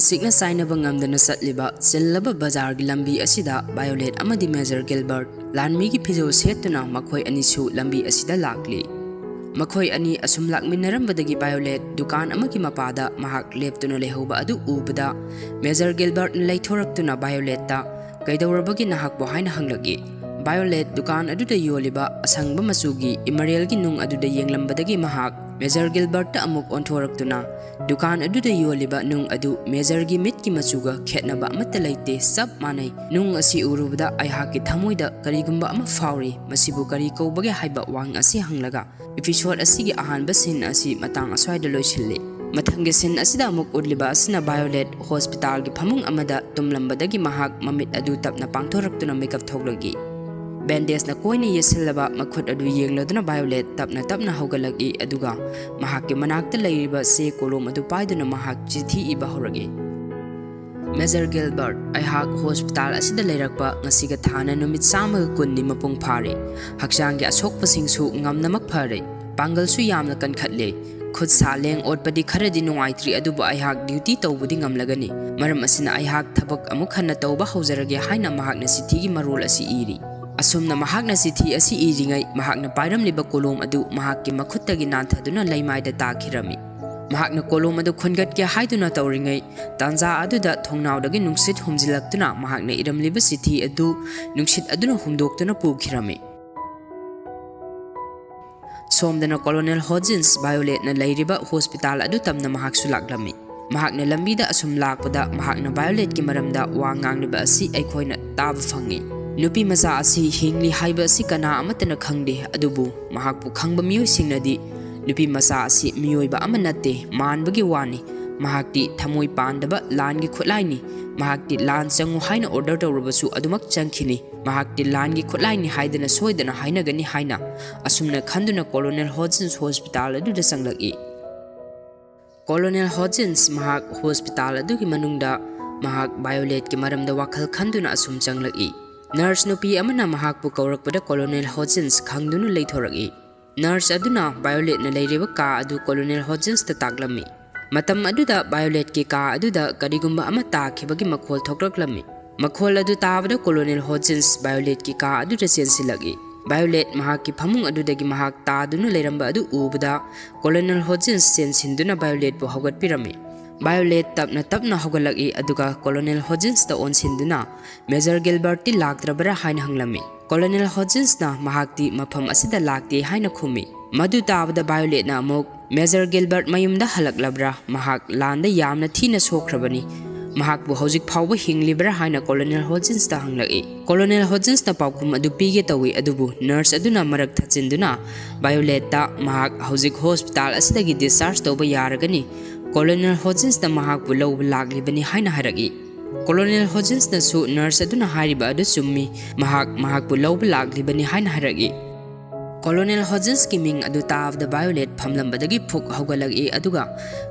sikna sainaba ngamdana satliba chillaba bazar gi lambi asida Violet amadi Major Gilbert lanmi gi phijo setuna makhoi ani su lambi asida lakli makhoi ani asum lakminarambadagi Violet dukan amagi mapada mahak leptuna lehoba adu ubada Major Gilbert leithoraktuna Violet ta kaidawrabagi nahak bo haina hanglagi Violet dukan aduda yoliba asangba masugi Emerald gi nung aduda yenglambadagi mahak Major Gilbert ta amuk onthoraktuna dukan aduda yoliba nung adu Major gi mit ki machuga khetnaba amata leite sab manai nung asi urubada aihaki thamoida karigumba ama fauri masibu kari kobage haiba wang asi hanglaga episode asigi ahanba sin asi matang aswaida loisilli mathangi sin asida amuk udliba asina Violet hospital gi phamung amada tumlambadagi mahak mamit adu tapna pangthoraktuna makeup thoglagi Bandage na koina yesilaba makhut adu yengladuna Violet tapna hogalagi aduga mahakki manakta leiriba se kolom adu paiduna mahak chithi iba horage Major Gilbert aihak hospital asida leirakpa ngasiga thana numit sama kunni mapung phare haksangi asokpasingsu ngamnamak phare pangalsu yamna kankhatle khud saleng otpadi kharadi nungaitri adubu aihak duty tawbudi ngamlagani maram asina aihak thabak amuk khanna tawba haujarage haina mahakna sithigi marol asi iri asumna mahakna sithi asi iringai mahakna pairamliba kolom adu mahakki makhuttagi nanthaduna leimaida takhirami mahakna kolom adu khungat ke haiduna tawringai tanja aduda thongnawdagi nungsit humjilaktuna mahakna iramliba sithi adu nungsit aduna humdoktuna pukhirami somdana Colonel Hodgins Violet na leiriba hospital adu tamna mahak sulaklami mahakna lambida asum lakpada mahakna Violet ki maramda wa ngangliba asi aikhoina taba fangi nupi maza asi hingli haiba asi kana amatana khangde adubu mahakpu khangba miyo singnadi nupi maza asi miyoiba amanate manbagi wani mahakti thamoi pandaba langi khutlaini mahakti lan changu haina order tawrubasu adumak changkhini mahakti langi khutlaini haidana soidana haina gani haina asumna khanduna Colonel Hodgins hospital adu da sanglaki Colonel Hodgins mahak hospital adu ki manungda mahak Violet ki maramda wakhal khanduna asum changlaki Nurse nupi amana mahakpu kaurakpada Colonel Hodgins khangdunu leithoragi Nurse aduna Violet na leiriba ka adu Colonel Hodgins ta taklami matam aduda Violet ki ka aduda karigumba ama takhibagi makhol thokraklami makhol adu tabada Colonel Hodgins Violet ki ka aduda sensilagi Violet mahakki phamung adudagi mahak tadunu leiramba adu ubada Colonel Hodgins sensinduna Violet bu hogatpirami Violet tapna hogalagi aduga Colonel Hodgins ta onsinduna Major Gilbert ti laktrabara haina hanglami Colonel Hodgins na mahakti mafam asida lakti haina khumi madu tabada Violet na amuk Major Gilbert mayumda halaklabra mahak landa yamna thina sokhrabani mahak bu hojik phawba hinglibra haina Colonel Hodgins ta hanglagi Colonel Hodgins ta paukhum adu pige tawi adubu nurse aduna marak thachinduna Violet ta mahak hojik hospital asidagi discharge toba yaragani Colonel Hodgins na mahak bu lawba laglibani haina haragi Colonel Hodgins na su nurse aduna hariba adu summi mahak bu lawba laglibani haina haragi Colonel Hodgins ki ming adu taavda Violet phamlambadagi phuk hogalagi aduga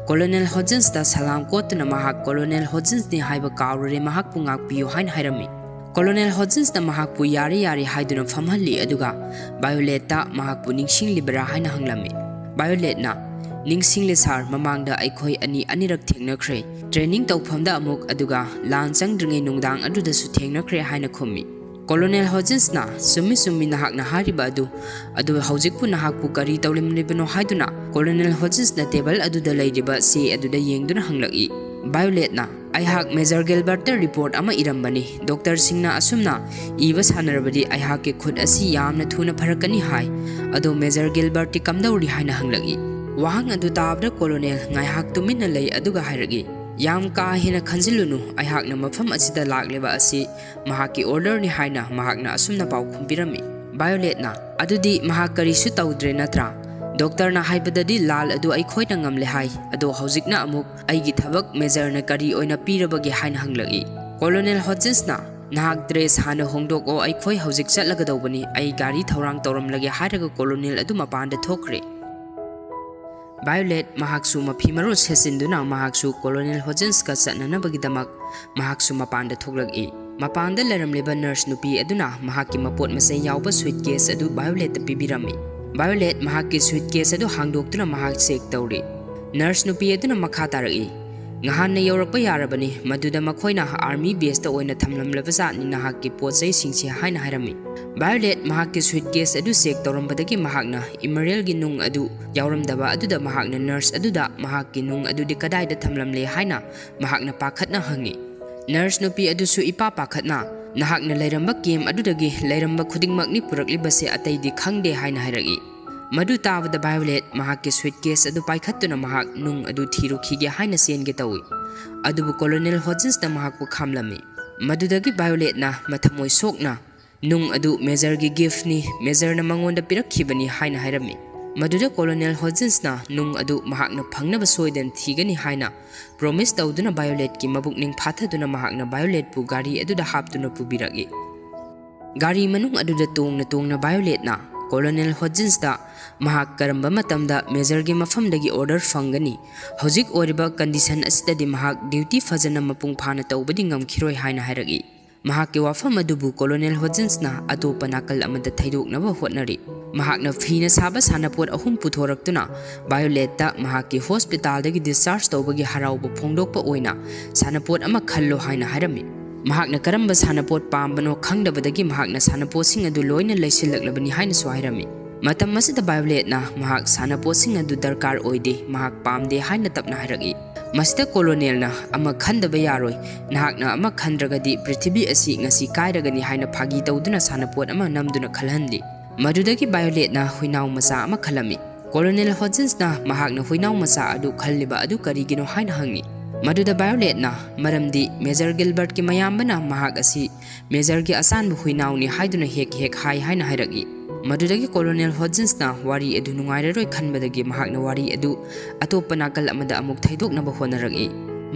Colonel Hodgins ta salam kotuna mahak Colonel Hodgins ni haiba kawrure mahak pu ngakpiyo haina hairami Colonel Hodgins na mahak pu yari haiduna phamhalli aduga Violet ta mahak pu ningsinglibra haina hanglami Violet na ningsingli sar mamangda aikhoi anirak thengnakhre training tawphamda amuk aduga lan changdringai nungdang aduda su thengnakhre haina khummi Colonel Hodgins na summi nahak na hariba adu hojikpu nahak pu kari tawlimlibano haiduna Colonel Hodgins na table aduda leiriba se aduda yengduna hanglaki Violet na aihak Major Gilbert ta report ama irambani doctor singna asumna iba sanarabadi aihak ke khud asi yamna thuna pharakani hai adu Major Gilbert ti kamdauri haina hanglaki wahang adu tabda Colonel ngaihak tuminna lei aduga hairagi yam ka hina khanjilunu aihak na mafam asida lakleba asi mahaki order ni haina mahakna asumna pau khumbirami Violet na adudi mahak karisu tawdre natra doctor na haibadadi lal adu ai khoina ngamle hai adu hojikna amuk aigi thabak Major na kari oina pirabagi haina hanglagi Colonel Hodgins na nahak dress hana hongdok o ai khoi hojik chatlagadawbani ai gari thorang tawramlagi hairaga Colonel adu mapanda thokre Violet mahaksu mapimaro sesinduna mahaksu Colonel Hodgins ka satnanabagidamak mahaksu mapanda thoglagi mapanda leramliba nurse nupi aduna mahakki mapot masai yawba suitcase adu Violet ta pibirami Violet mahakki suitcase adu hangdoktuna mahak check tawri nurse nupi aduna makha taragi ngahanna yaurakpa yarabani maduda makhoina army base ta oina thamlamlaba zatni nahakki potsai singsi haina hairami Violet mahakki suitcase adu check tawrambadagi mahakna Emerald gi nung adu yauramdaba aduda mahakna nurse aduda mahakki nung adudi kadaida thamlamle haina mahakna pakhatna hangi nurse nupi adusu ipa pakhatna nahakna lairamba game adudagi lairamba khudingmakni puraklibase ataidi khangde haina hairagi madu tabada Violet mahakki suitcase adu paikhattuna mahak nung adu thirukhi ge haina senge tawi adubu Colonel Hodgins na mahakpu khamlami madudagi Violet na mathamoi sokna nung adu Major gi gift ni Major na mangonda pirakhibani haina hairami maduda Colonel Hodgins na nung adu mahakna phangnaba soiden thigani haina promise tawduna Violet ki mabukning phathaduna mahakna Violet pu gari aduda haptuna pubiragi gari manung aduda tongna Violet na Colonel Hodgins da mahak karamba matamda Major gi mafamdagi order fangani hojik oriba condition asitadi mahak duty fajana mapung phana tawbadi ngamkhiroi haina hairagi mahak ki wafam adubu Colonel Hodgins na atopa nakal amada thaidoknaba hotnari mahakna phina saba sanapot ahum puthорактuna Violet da mahak ki hospital dagi discharge tawbagi harauba phongdokpa oina sanapot ama khallo haina hairami mahakna karamba sanapot pambano khangdabadagi mahakna sanapotsing adu loina leisilaklabani haina swairami matam masida Violet na mahak sanapotsing adu darkar oide mahak pamde haina tapna hairagi masida Colonel na ama khandaba yaroi nahakna ama khandragadi prithvi asi ngasi kairagani haina phagi tawduna sanapot ama namduna khalhanli madudagi Violet na huinaw masa ama khalami Colonel Hodgins na mahakna huinaw masa adu khalliba adu karigino haina hangi maduda Violet na maramdi Major Gilbert ki mayambana mahak asi Major gi asan bu huinaw ni haiduna hek hai haina hairagi madudagi Colonel Hodgins na wari edu nungairaroi khanbadagi mahakna wari edu atopa nakal amada amuk thaidoknaba honaragi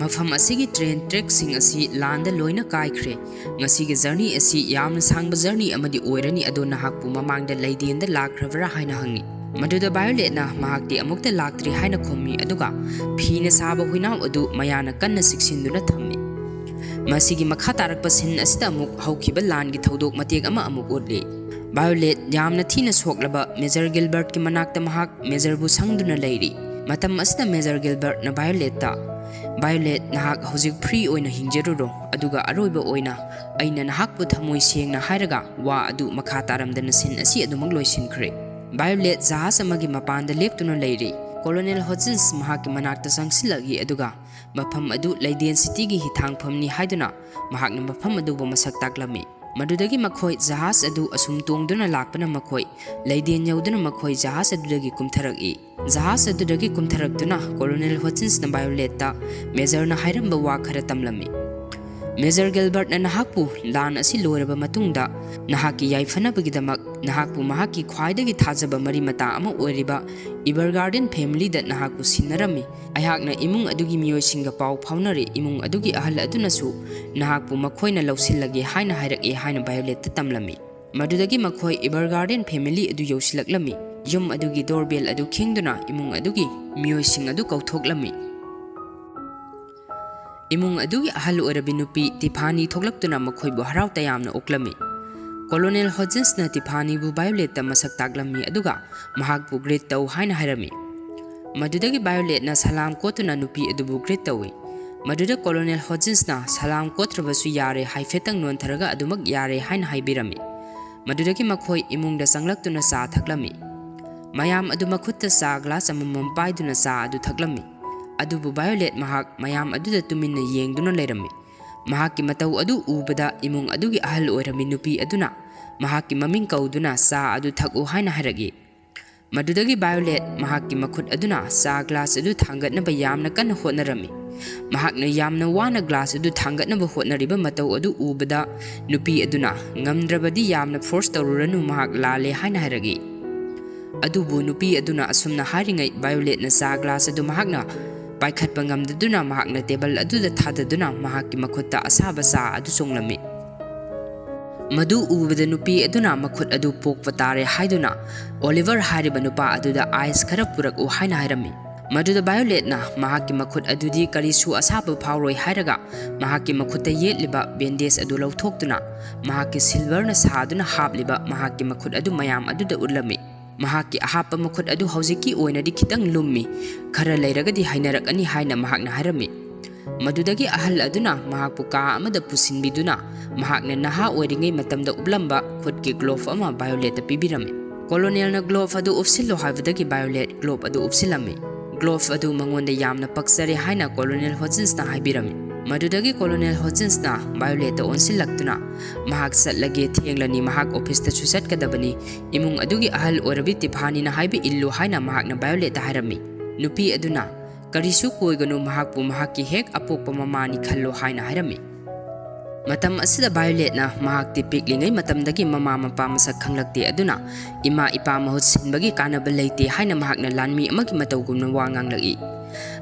mafam asigi train track sing asi landa loina kaikhre ngasigi journey asi yamna sangba journey amadi oirani ado nahakpu mamangda leidenda lakravara haina hangi maduda Violet na mahakti amukta laktri haina khommi aduga phina saba huinaw adu mayana kanna siksinduna thammi masigi makha tarakpa sin asida amuk haukiba lan gi thodok matek ama amuk odle Violet yamna thina soklaba Major Gilbert ki manakta mahak Major bu sangduna leiri matam asida Major Gilbert na Violet ta Violet nahak hojik free oina hinjeruro aduga aroiba oina aina nahak pu thamoi sengna hairaga wa adu makha taramdana sin asi adumang loisinkhre Violet jahas amagi mapanda leptuna leiri Colonel Hodgins mahak manakta sangsilagi aduga mafam adu Leiden City gi hithangphamni haiduna mahakna mafam adu bo masak taklami madudagi makhoi jahas adu asum tongduna lakpana makhoi Leiden yauduna makhoi jahas adudagi kumtharagi jahas adudagi kumtharaktuna Colonel Hodgins na Violet ta Major na hairamba wa khara tamlami Major Gilbert na nahakpu lan asi loiraba matungda nahaki yaifanabagidamak nahakpu mahaki khwaidagi thajaba mari mata ama oiriba Evergarden family da nahakpu sinarami ayakna imung adugi miyoisinga pau phaunari imung adugi ahal adunasu nahakpu makhoina lausilage haina hairake haina Violet ta tamlami madudagi makhoi Evergarden family adu yausilaklami yum adugi doorbell adu khingduna imung adugi miyoising adu kauthoklami imung adugi ahal orabi nupi Tiffany thoklaktuna makhoibu harau tayamna oklami Colonel Hodgins na Tiffany bu Violet ta masak taglami aduga mahak bu greet taw haina hairami madudagi Violet na salam kotuna nupi adubu greet tawi maduda Colonel Hodgins na salam kotrabasu yare haifetang nontharaga adumak yare haina haibirami madudagi makhoi imungda sanglaktuna sa thaklami mayam adu makhutta sa glass amamam paiduna sa adu thaklami adubu Violet mahak mayam aduda tuminna yengduna leirami mahakki matau adu ubada imung adugi ahal oirami nupi aduna mahakki maming kauduna sa adu thaku haina haragi madudagi Violet mahakki makhut aduna sa glass adu thangatnaba yamna kanna hotnarami mahakna yamna wana glass adu thangatnaba hotnariba matau adu ubada nupi aduna ngamdrabadi yamna force tawruranu mahak lale haina haragi adubu nupi aduna asumna haringai Violet na sa glass adu mahakna paikhatpa ngamdaduna mahakna table aduda thadaduna mahakki makhutta asaba sa adu songlami madu ubada nupi aduna makhut adu pokpa tare haiduna Oliver hariba nupa aduda ice khara purak u haina hairami maduda Violet na mahakki makhut adudi karisu asaba phawroi hairaga mahakki makhutta yetliba bandage adu lauthokduna mahakki silver na saduna hapliba mahakki makhut adu mayam aduda ulami mahakki ahapa makhut adu haujiki oinadi khitang lummi khara leiragadi hainarak ani haina mahakna harami Madudagi ahal aduna mahakpu ka amada pusinbiduna mahakna naha oiringai matamda ublamba khutki glove ama Violet pibirami. Colonel na glove adu upsillo haibadagi Violet glove adu upsilami. Glove adu mangonda yamna paksare haina Colonel Hodgins na haibirami. Madudagi Colonel Hodgins na Violet onsilaktuna mahak satlage thienglani mahak office ta chusat kadabani imung adugi ahal orabi tiphani na haibi illu haina mahak na Violet harami. Nupi aduna karisu koiganu mahakpu mahakki hek apokpa mamani khallo haina harami. Matam asida Violet na mahakti piklingai matamdagi mama mapa masak khanglakte aduna ima ipa mahut sinbagi kanaba leite haina mahakna lanmi amagi matawgumna wa nganglagi.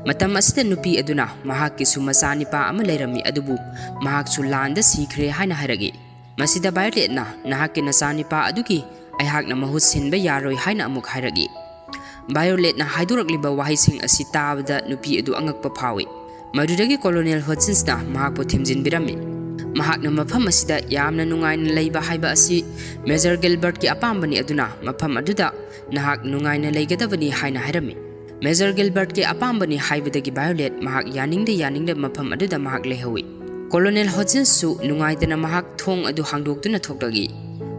Matam asida nupi aduna mahakki sumasa nipa ama leirami adubu mahaksu landa sikhre haina haragi. Masida Violet na nahakki nasa nipa adugi aihakna mahut sinba yaroi haina amuk haragi. Violet na haidurakliba wahising asi tabada nupi adu angakpa phawi. Madudagi Colonel Hodgins na mahakpo thimjinbirami. Mahakna mafam asida yamna nungaina leiba haiba asi Major Gilbert ki apambani aduna mafam aduda nahak nungaina leigadabani haina harami. Major Gilbert ki apambani haibadagi Violet mahak yaningde mafam aduda mahak lehawi. Colonel Hodgins su nungaidana mahak thong adu hangdoktuna thokdagi.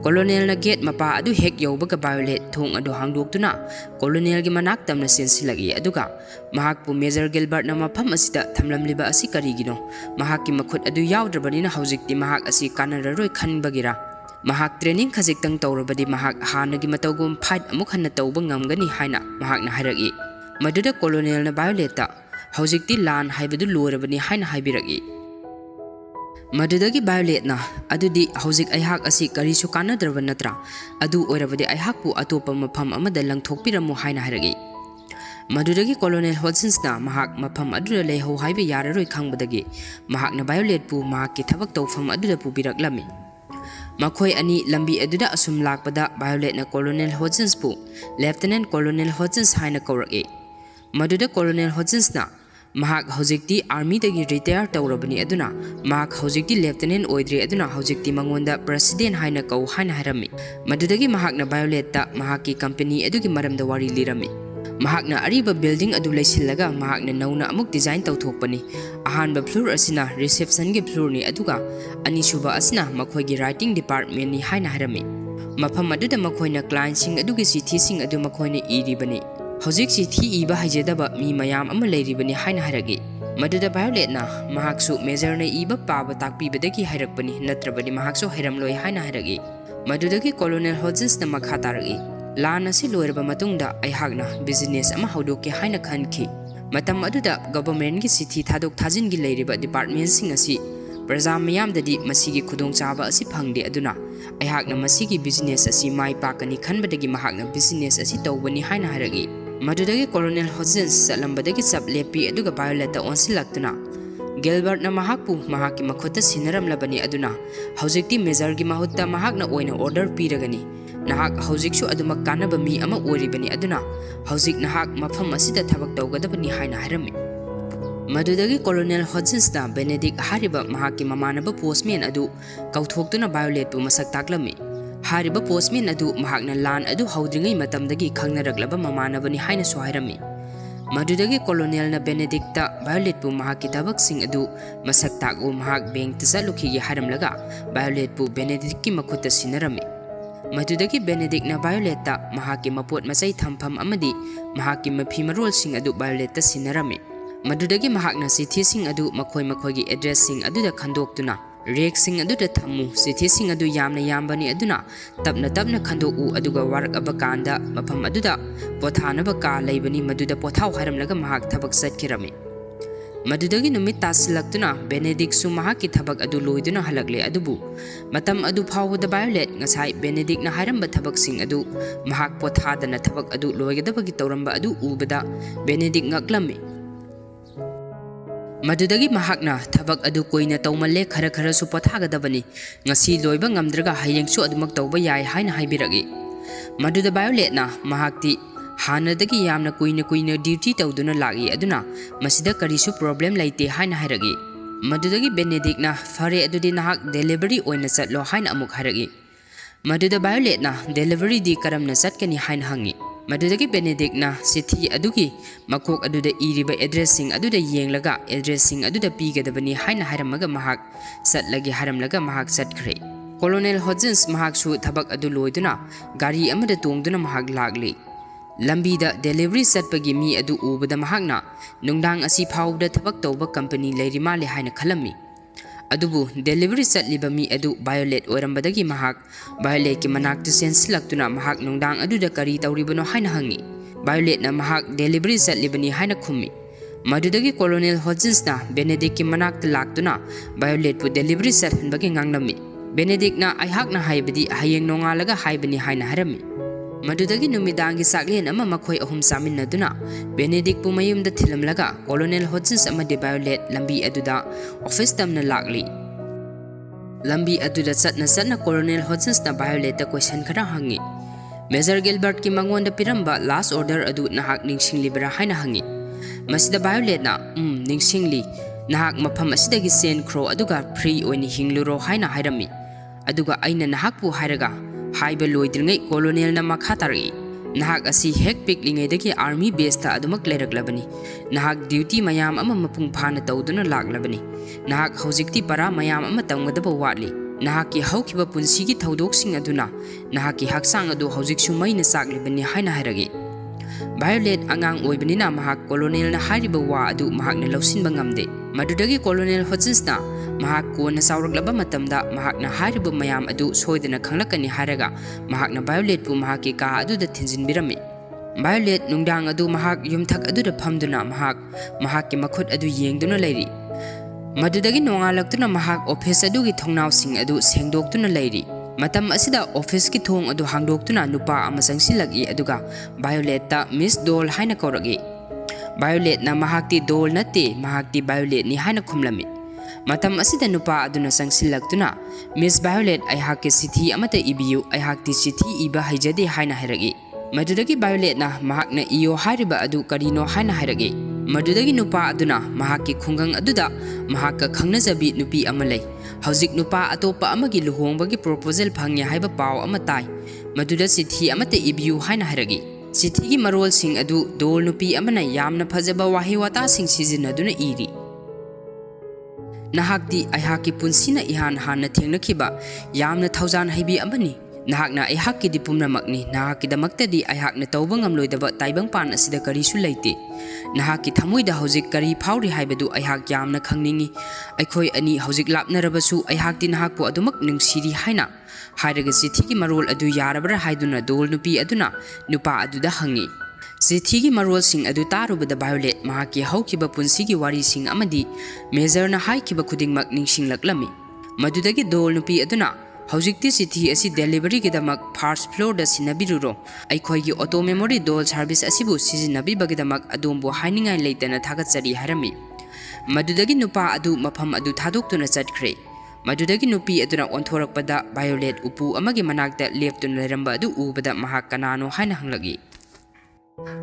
Colonel na gate mapa adu hek yaubaga Violet thong adu hangdoktuna Colonel gi manak tamna sensilagi aduga mahakpu Major Gilbert na mafam asida thamlamliba asi karigino mahakki makhut adu yawdrabani na haujikti mahak asi kanararoi khanbagira mahak training khajiktang tawrabadi mahak hanagi matawgum fight amuk hanna tawba ngamgani haina mahakna hairagi maduda Colonel na Violet ta haujikti lan haibadu lorabani haina haibiragi. Madudagi Violet na adudi haujik aihak asi karisu kanadraba natra adu oirabadi aihakpu atopa mafam amada langthokpiramu haina hairagi. Madudagi Colonel Hodgins na mahak mafam aduda leho haibe yararoi khangbadagi mahakna Violet pu mahakki thabak tawfam aduda pubiraklami. Makhoi ani lambi aduda asum lakpada Violet na Colonel Hodgins pu Lieutenant Colonel Hodgins haina kauragi. Maduda Colonel Hodgins na mahak haujikti army dagi retire tawrabani aduna mahak haujikti lieutenant oidre aduna haujikti mangonda president haina kau haina harami. Madudagi mahakna Violet ta mahakki company adugi maramda wari lirami. Mahakna ariba building adu leisillaga mahakna nauna amuk design tawthokpani. Ahanba floor asina reception gi floor ni aduga anisuba asina makhoigi writing department ni haina harami. Mafam aduda makhoina client sing adugi chithi sing adu makhoina iribani. Haujik chithi iba haijadaba mi mayam ama leiribani haina haragi. Maduda Violet na mahaksu Major na iba paba takpibadagi hairakpani natrabani mahaksu hairamloi haina haragi. Madudagi Colonel Hodgins na makha taragi. Lan asi loiraba matungda aihakna business ama haudoki haina khanki. Matam aduda government gi chithi thadok thajin gi leiriba department sing asi praja mayamdadi masigi khudongchaba asi phangde aduna aihakna masigi business asi mai pakani khanbadagi mahakna business asi tawbani haina haragi. Madudagi Colonel Hodgins salambadagi sab lepi aduga Violet ta onsilaktuna Gilbert na mahakpu mahakki makhutta sinaramlabani aduna haujikti Major gi mahutta mahakna oina order piragani nahak haujiksu adumak kanaba mi ama oribani aduna haujik nahak mafam asida thabak tawgadabani haina harami. Madudagi Colonel Hodgins na Benedict hariba mahakki mamanaba postman adu kauthokduna Violet pu masak taklami. Hariba postman adu mahakna lan adu haudringai matamdagi khangnaraklaba mamanabani haina sohairami. Madudagi Colonel na Benedict ta Violet pu mahakki thabak sing adu masak tagu mahak bank ta salukhi haramlaga Violet pu Benedict ki makhutta sinarami. Madudagi Benedict na Violet ta mahakki mapot masai thampham amadi mahakki mafi marol sing adu Violet ta sinarami. Madudagi mahakna chithi sing adu makhoigi address sing adu da khandoktuna rek sing adu da thamu chithi sing adu yamna yambani aduna tapna khandoku aduga warak abakanda mafam aduda pothanaba ka leibani maduda pothau haramlaga mahak thabak satkirami. Madudagi numit tasilaktuna Benedict su mahakki thabak adu loiduna halagle adubu matam adu phawda Violet ngasai Benedict na haramba thabak sing adu mahak pothadana thabak adu loigadabagi tawramba adu ubada Benedict ngaklami. Madudagi mahakna thabak adu koina tawmalle khara su pothagadabani ngasi loiba ngamdraga hayengsu adumak tawba yai haina haibiragi. Maduda Violet na mahakti hanadagi yamna koina duty tawduna lagi aduna masida karisu problem laite haina hairagi. Madudagi Benedict na fare adudi nahak delivery oina chatlo haina amuk hairagi. Maduda Violet na delivery di karamna chatkani haina hangi. Madudagi Benedictna City Aduki Makok Aduda Iriba addressing Aduda Yenglaga addressing Aduda Pigadabani Haina Haramaga Mahak Satlagi Haramlaga Mahak Satkre. Colonel Hodgins Mahak Su Tabak Adu Loiduna Gari Amada Tongduna Mahak Lagli. Lambida delivery Satpagi Mi Adu Ubada Mahagna Nungdang Asi Powder Tabak Toba Company Lady Haina Kalami. Adubu delivery Satliba Mi Adu Violet Orambadagi Mahak Violet ki manak to sense laktuna Mahak Nungdang Aduda Kari Tauribano Haina Hangi. Violet na Mahak delivery Satlibani Haina Kumi. Madudagi Colonel Hodgins na Benedict ki manak to laktuna Violet pu delivery Sat Bagi Ngangnami. Benedict na Ihak na Haibadi Hayeng Nongalaga Haibani Haina Harami. Madudagi numidangi saklian ama makoy ahum samin na duna. Benedict pumayum da thilamlaga Colonel Hodgins ama de Violet lambi aduda office tam na lagli. Lambi aduda sat na Colonel Hodgins na Violet da question kara hangi. Major Gilbert ki mangon da piramba last order adu nahak ningsing libra haina hangi. Masida Violet na ningsingli nahak mapam asidagi sen crow aduga free oini hingluro haina hairami. Aduga aina nahak pu hairaga Haiba Loidringai Colonel na Makhatari. Nahak asi hek piklingai daki army base ta adumak leraglabani. Nahak duty mayam ama mapung phana tawduna laglabani. Nahak haujikti para mayam ama tamgadaba watli. Nahak ki haukiba punsigi thaudoksing aduna. Nahak ki haksang adu haujik sumaina saklibani haina hairagi. Violet angang oibanina mahak Colonel na hariba wa adu mahak na lausinba ngamde. Madudagi Colonel Hodgins na Mahak ko na sauraglaba matamda mahak na hariba mayam adu soidana khanglakani haraga mahak na Violet pu mahaki ka adu da thinjin birami. Violet nungdang adu mahak yumthak adu da phamduna mahak ki makhut adu yengduna lairi. Madudagi nongalagtuna mahak office adu gi thongnaw sing adu sengdoktuna lairi. Matam asida office ki thong adu hangdoktuna nupa ama sangsilagi aduga Violet ta Miss Doll haina koragi. Violet na mahakti Doll nate mahakti Violet ni haina khumlami. Matam asida nupa aduna sangsilagtuna Miss Violet aihak ki sithi amata ibiyu aihak ti sithi iba haijade haina hairagi. Madudagi Violet na mahak na iyo hariba adu karino haina hairagi. Madudagi nupa aduna mahak ki khungang aduda mahak ka khangnajabi nupi amalai. Haujik nupa atopa amagi luhongbagi proposal phangya haiba paw amatai. Maduda sithi amata ibiyu haina hairagi. Sithi gi marol sing adu Doll nupi amana yamna phajaba wahi wata sing sizinaduna iri. Nahakti aihaki punsina ihan hana thengnakiba yamna thaujan haibi amani. Nahakna aihaki di pumnamakni nahaki damaktadi aihakna tawba ngamloidaba taibang pan asida karisu leite. Nahaki thamoida hojik kari phauri haibadu aihak yamna khangningi. Aikhoi ani hojik lapnarabasu aihakti nahakpu adumak nungsiri haina. Hairaga sithigi marol adu yarabra haiduna Doll nupi aduna nupa aduda hangi. Sithigi marol sing adu tarubada Violet mahaki haukiba punsigi wari sing amadi Major na haikiba khudingmak ningsinglaklami. Madudagi Doll nupi aduna haujikti sithi asi delivery gidamak first floor da sinabiruro aikhoigi auto memory Doll service asibu sizinabibagdamak adombo hainingai leitana thagatsari harami. Madudagi nupa adu mafam adu thadoktuna chatkre. Madudagi nupi aduna onthorakpada Violet upu amagi manakta leptuna leramba adu ubada mahak kanano haina hanglagi.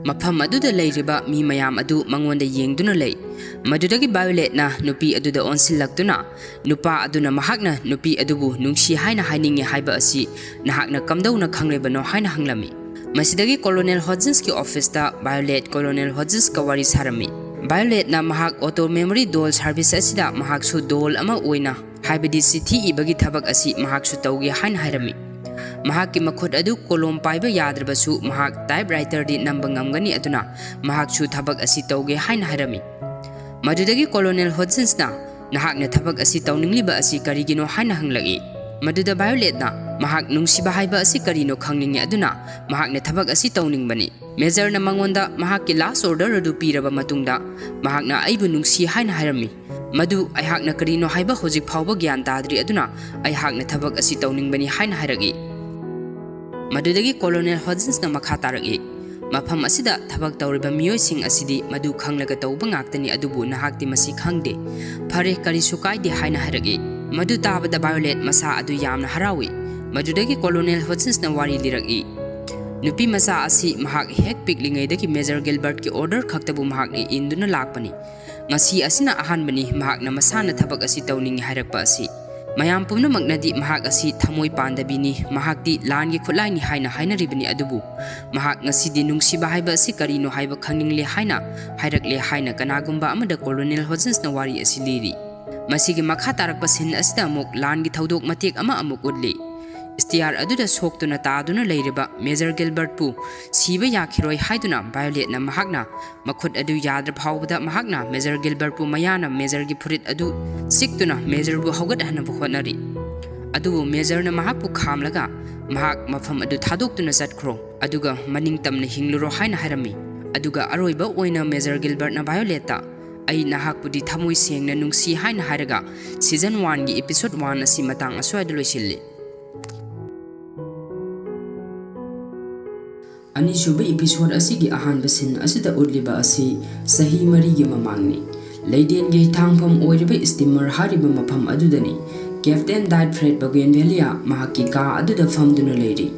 Mafam aduda leiriba mi mayam adu mangonda yengduna lei. Madudagi Violet na nupi aduda onsilaktuna nupa aduna mahakna nupi adubu nungsi haina haininge haiba asi nahakna kamdauna khanglebano haina hanglami. Masidagi Colonel Hodgins ki office ta Violet Colonel Hodgins ka wari sarami. Violet na mahak auto memory Doll service asida mahak su Doll ama oina haibadi sithi ibagi thabak asi mahak su tawgi haina hairami. Mahak ki makhut adu kolom paiba yadrabasu mahak typewriter di namba ngamgani aduna mahak su thabak asi tawge haina harami. Madudagi Colonel Hodgins na nahak na thabak asi tawningliba asi karigino haina hanglagi. Maduda Violet na mahak nungsiba haiba asi karino khangningi aduna mahak na thabak asi tawningbani. Major na mangonda mahak ki last order adu piraba matungda mahak na aibu nungsi haina harami. Madu aihak na karino haiba hojik phawba gyan tadri aduna aihak na thabak asi tawningbani haina haragi. Madudagi Colonel Hodgins na makhataragi. Mafam asida thabak tawriba miyoising asidi madu khanglaga tawba ngaktani adubu nahakti masi khangde. Phare kari sukaide haina haragi. Madu tabada Violet masa adu yamna harawi. Madudagi Colonel Hodgins na wari liragi. Nupi masa asi mahak hek piklingai daki Major Gilbert ki order khaktabu mahak ni induna lakpani. Ngasi asina ahanbani mahak na masana thabak asi tawningi hairakpa asi. mayam pumnamaknadi mahak asi thamoi pandabini mahakti langi khulaini haina hainaribani adubu mahak ngasidi nungsiba haiba asi karino haiba khangningle haina hairakle haina kanagumba amada Colonel Hodgins na wari asi liri masigi makha tarakpa sin asida amuk langi thaudok matek ama amuk udli Istiar aduda soktuna taaduna leiriba Major Gilbert pu siba yakhiroi haiduna Violet na mahakna makhut adu yadra phawbada mahakna Major Gilbert pu mayana Major gi phurit adu siktuna Major bu hawgat hana bu khonari adu Major na mahak pu khamlaga mahak mafam adu thadoktuna satkhro aduga maning tamna hingluro haina harami aduga aroiba oina Major Gilbert na Violet ta ai nahak pudi thamoi sengna nungsi haina haraga season 1 gi episode 1 asi matang aswai loisilli Anisuba episode asigi ahanba sin asida udliba asi sahi mari gi mamangni leiden gi thangpham oiriba steamer hariba mafam adudani Captain Died Fred Bougainvillea mahaki ka aduda famduna leiri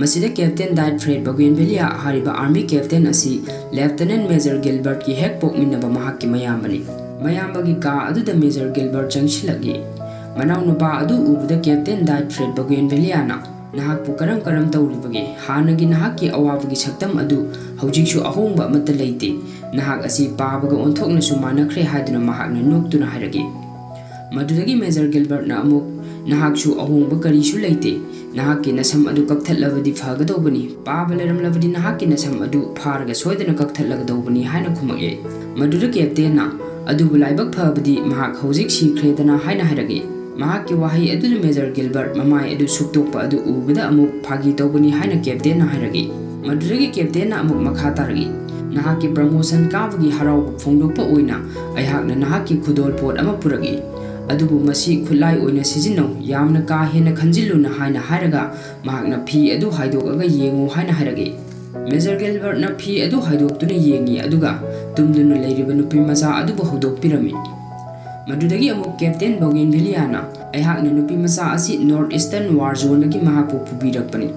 masida Captain Died Fred Bougainvillea hariba army captain asi Lieutenant Major Gilbert ki hek pokminaba mahaki mayambani mayambagi ka aduda Major Gilbert jangshilagi manaw nupa adu ubuda Captain Died Fred Bougainvillea na nahak pu karam tawribagi hanagi nahaki awabagi saktam adu hawjiksu ahongba amata leite nahak asi pabaga onthokna su manakre haiduna mahakna noktuna hairagi madudagi Major Gilbert na amuk nahaksu ahongba karisu leite nahaki nasam adu kakthatlabadi phagadawbani paba leramlabadi nahaki nasam adu pharaga soidana kakthatlagadawbani haina khumage maduda captain na adu bulaibak phabadi mahak hawjik sikredana haina hairagi mahaki wahi aduna Major Gilbert mamai adu suktokpa adu ubada amuk phagi tawbani haina captain na hairagi maduragi captain na amuk makha taragi nahaki promotion kabagi harau phongdokpa oina aihakna nahaki khudol pot ama puragi adubu masi khulai oina sijinno yamna ka hena khanjiluna haina hairaga mahakna phi adu haidokaga yengu haina hairagi Major Gilbert na phi adu haidoktuna yengi aduga tumduna leiriba nupi macha adubu hodok pirami madudagi amuk Captain Bougainvillea na aihakna nupi macha asi North Eastern War Zone dagi mahakpu pubirakpani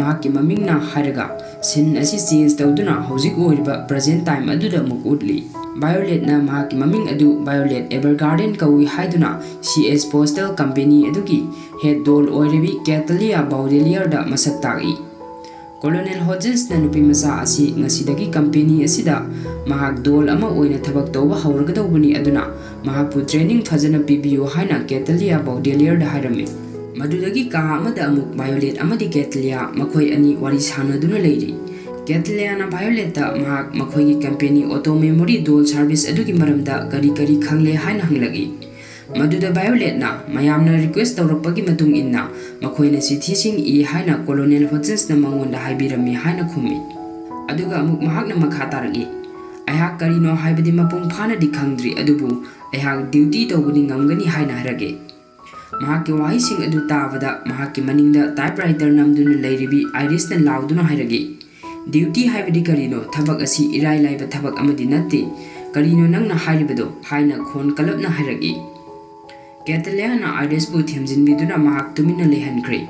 mahakki mamingna hairaga sin asi change tawduna hojik oiriba present time aduda amuk udli Violet na mahakki maming adu Violet Evergarden kawi haiduna CS Postal Company adugi head dol oiribi Catalia Baudelaire da masak tagi Colonel Hodgins na nupi macha asi ngasidagi company asida mahak dol ama oina thabak tawba hawragadawbani aduna mahakpu training fajana pibiyo haina Catalia Baudelaire da hairami madudagi ka amada amuk Violet amadi Catalia makhoi ani wari sanaduna leiri Catalia na Violet ta mahak makhoi gi company auto memory dol service adugi maramda kari khangle haina hanglagi maduda Violet na mayamna request tawrapagi matung inna makhoina sithising I haina Colonel Hodgins na mangonda haibirami haina khumi aduga amuk mahakna makha taragi aihak karino haibadi mapung phana di khangdri adubu aihak duty tawbuni ngamgani haina harage mahakki wahising adu tabada mahakki maningda typewriter namduna leiribi Iris na lauduna hairage duty haibadi karino thabak asi irai laiba thabak amadi natte karino nangna hairibado haina khon kalapna hairage Catalia na Iris bu themjinbiduna mahak tumina lehankre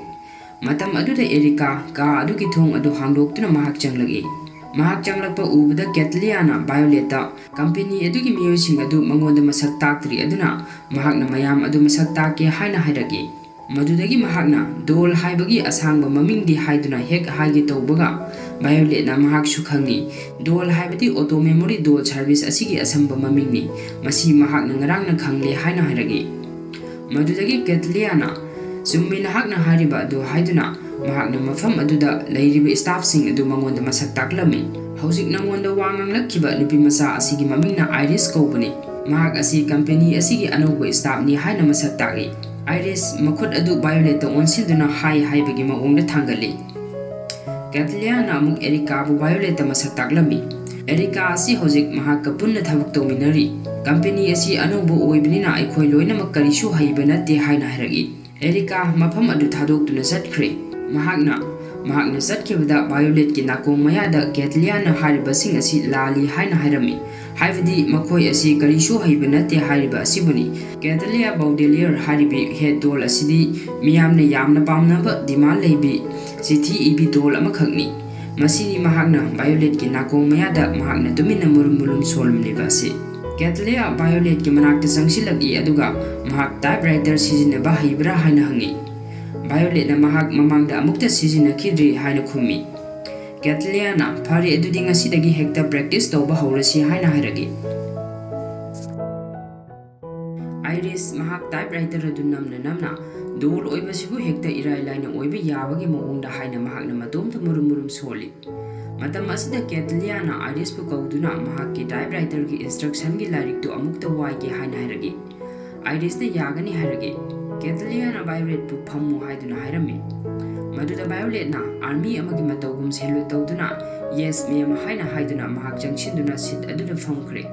matam aduda Erika ka adugi thong adu hangdoktuna mahak changlagi mahak changlakpa ubada Catalia na Violet ta company adugi miyosing adu mangonda masak taktri aduna mahakna mayam adu masak take haina hairagi madudagi mahakna dol haibagi asangba mamingdi haiduna hek haigi tawbaga Violet na mahak sukhangi dol haibadi auto memory dol service asigi asamba mamingni masi mahakna ngarangna khangle haina hairagi madudagi Catalia na summi nahakna hariba adu haiduna mahakna mafam aduda leiriba staff sing adu mangonda masak taklami hojik nangonda wangang lakkiba nupi macha asigi mamingna Iris kobani mahak asi company asigi anoba staff ni haina masak tagi Iris makhut adu Violet ta onsiduna haibagi maongda thangali Catalia na amuk Erika bu Violet ta masak taklami Erika asi hojik mahak kapunna thabak tawminari company asi anoba oibnina aikhoi loina makarisu haiba natte haina haragi Erika mafam adu thadok tuna satkre mahakna satkibada Violet ki nakong mayada Catalia na haribasing asi lali haina hairami haibadi makhoi asi karisu haiba natte hariba asibuni Catalia Baudelaire haribi head dol asidi miyamna yamna pamnaba demand leibi sithi ibi dol amakhakni masini mahakna Violet ki nakong mayada mahakna tumina murum solmliba asi Ketlea Violet ki manakta changsilaki aduga mahak typewriter sizinaba haibra haina hangi. Violet na mahak mamangda amukta sizinakidri haina khumi. Ketlea na phari adudi ngasidagi hekta practice tawba hawrasi haina hairagi. Iris mahak typewriter adu namna dol oibasibu hekta irai laina oiba yabagi maungda haina mahakna matomta murum soli. Matam asida Ketlea na Iris pu kauduna mahak ki typewriter ki instruction gi larik tu amukta wai ki haina hairagi. Iris na yagani hairagi. Ketlea na Violet pu phammu haiduna hairami. Maduda Violet na army amagi matawgum selu tawduna yes miyam haina haiduna mahak jangshinduna sit aduda famkre.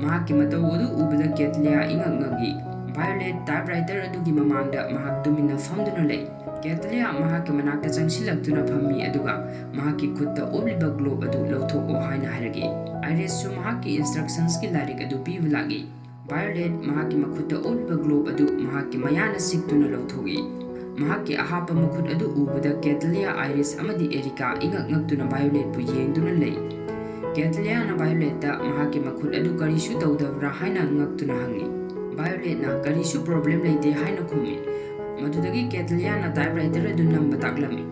Mahak ki mataw adu ubada Ketlea ingangagi. Violet typewriter adugi mamangda mahak tumina famduna lay. Ketlea mahak ki manakta jangsilakduna phammi aduga mahak ki khutta obliba globe adu lawthoko haina hairagi. Iris su mahak ki instructions ki larik adu pibulagi. Violet mahak ki makhutta obliba globe adu mahak ki mayana siktuna lawthogi. Mahak ki ahapa makhut adu ubada Ketlea Iris amadi Erika ingaknaktuna Violet pu yengduna lay. Ketlea na Violet da mahak ki makhut adu karisu tawdabra haina ngaktuna hangi. Violet na karisu problem leite haina khumi. Madudagi Ketlea na typewriter adu namba taklami.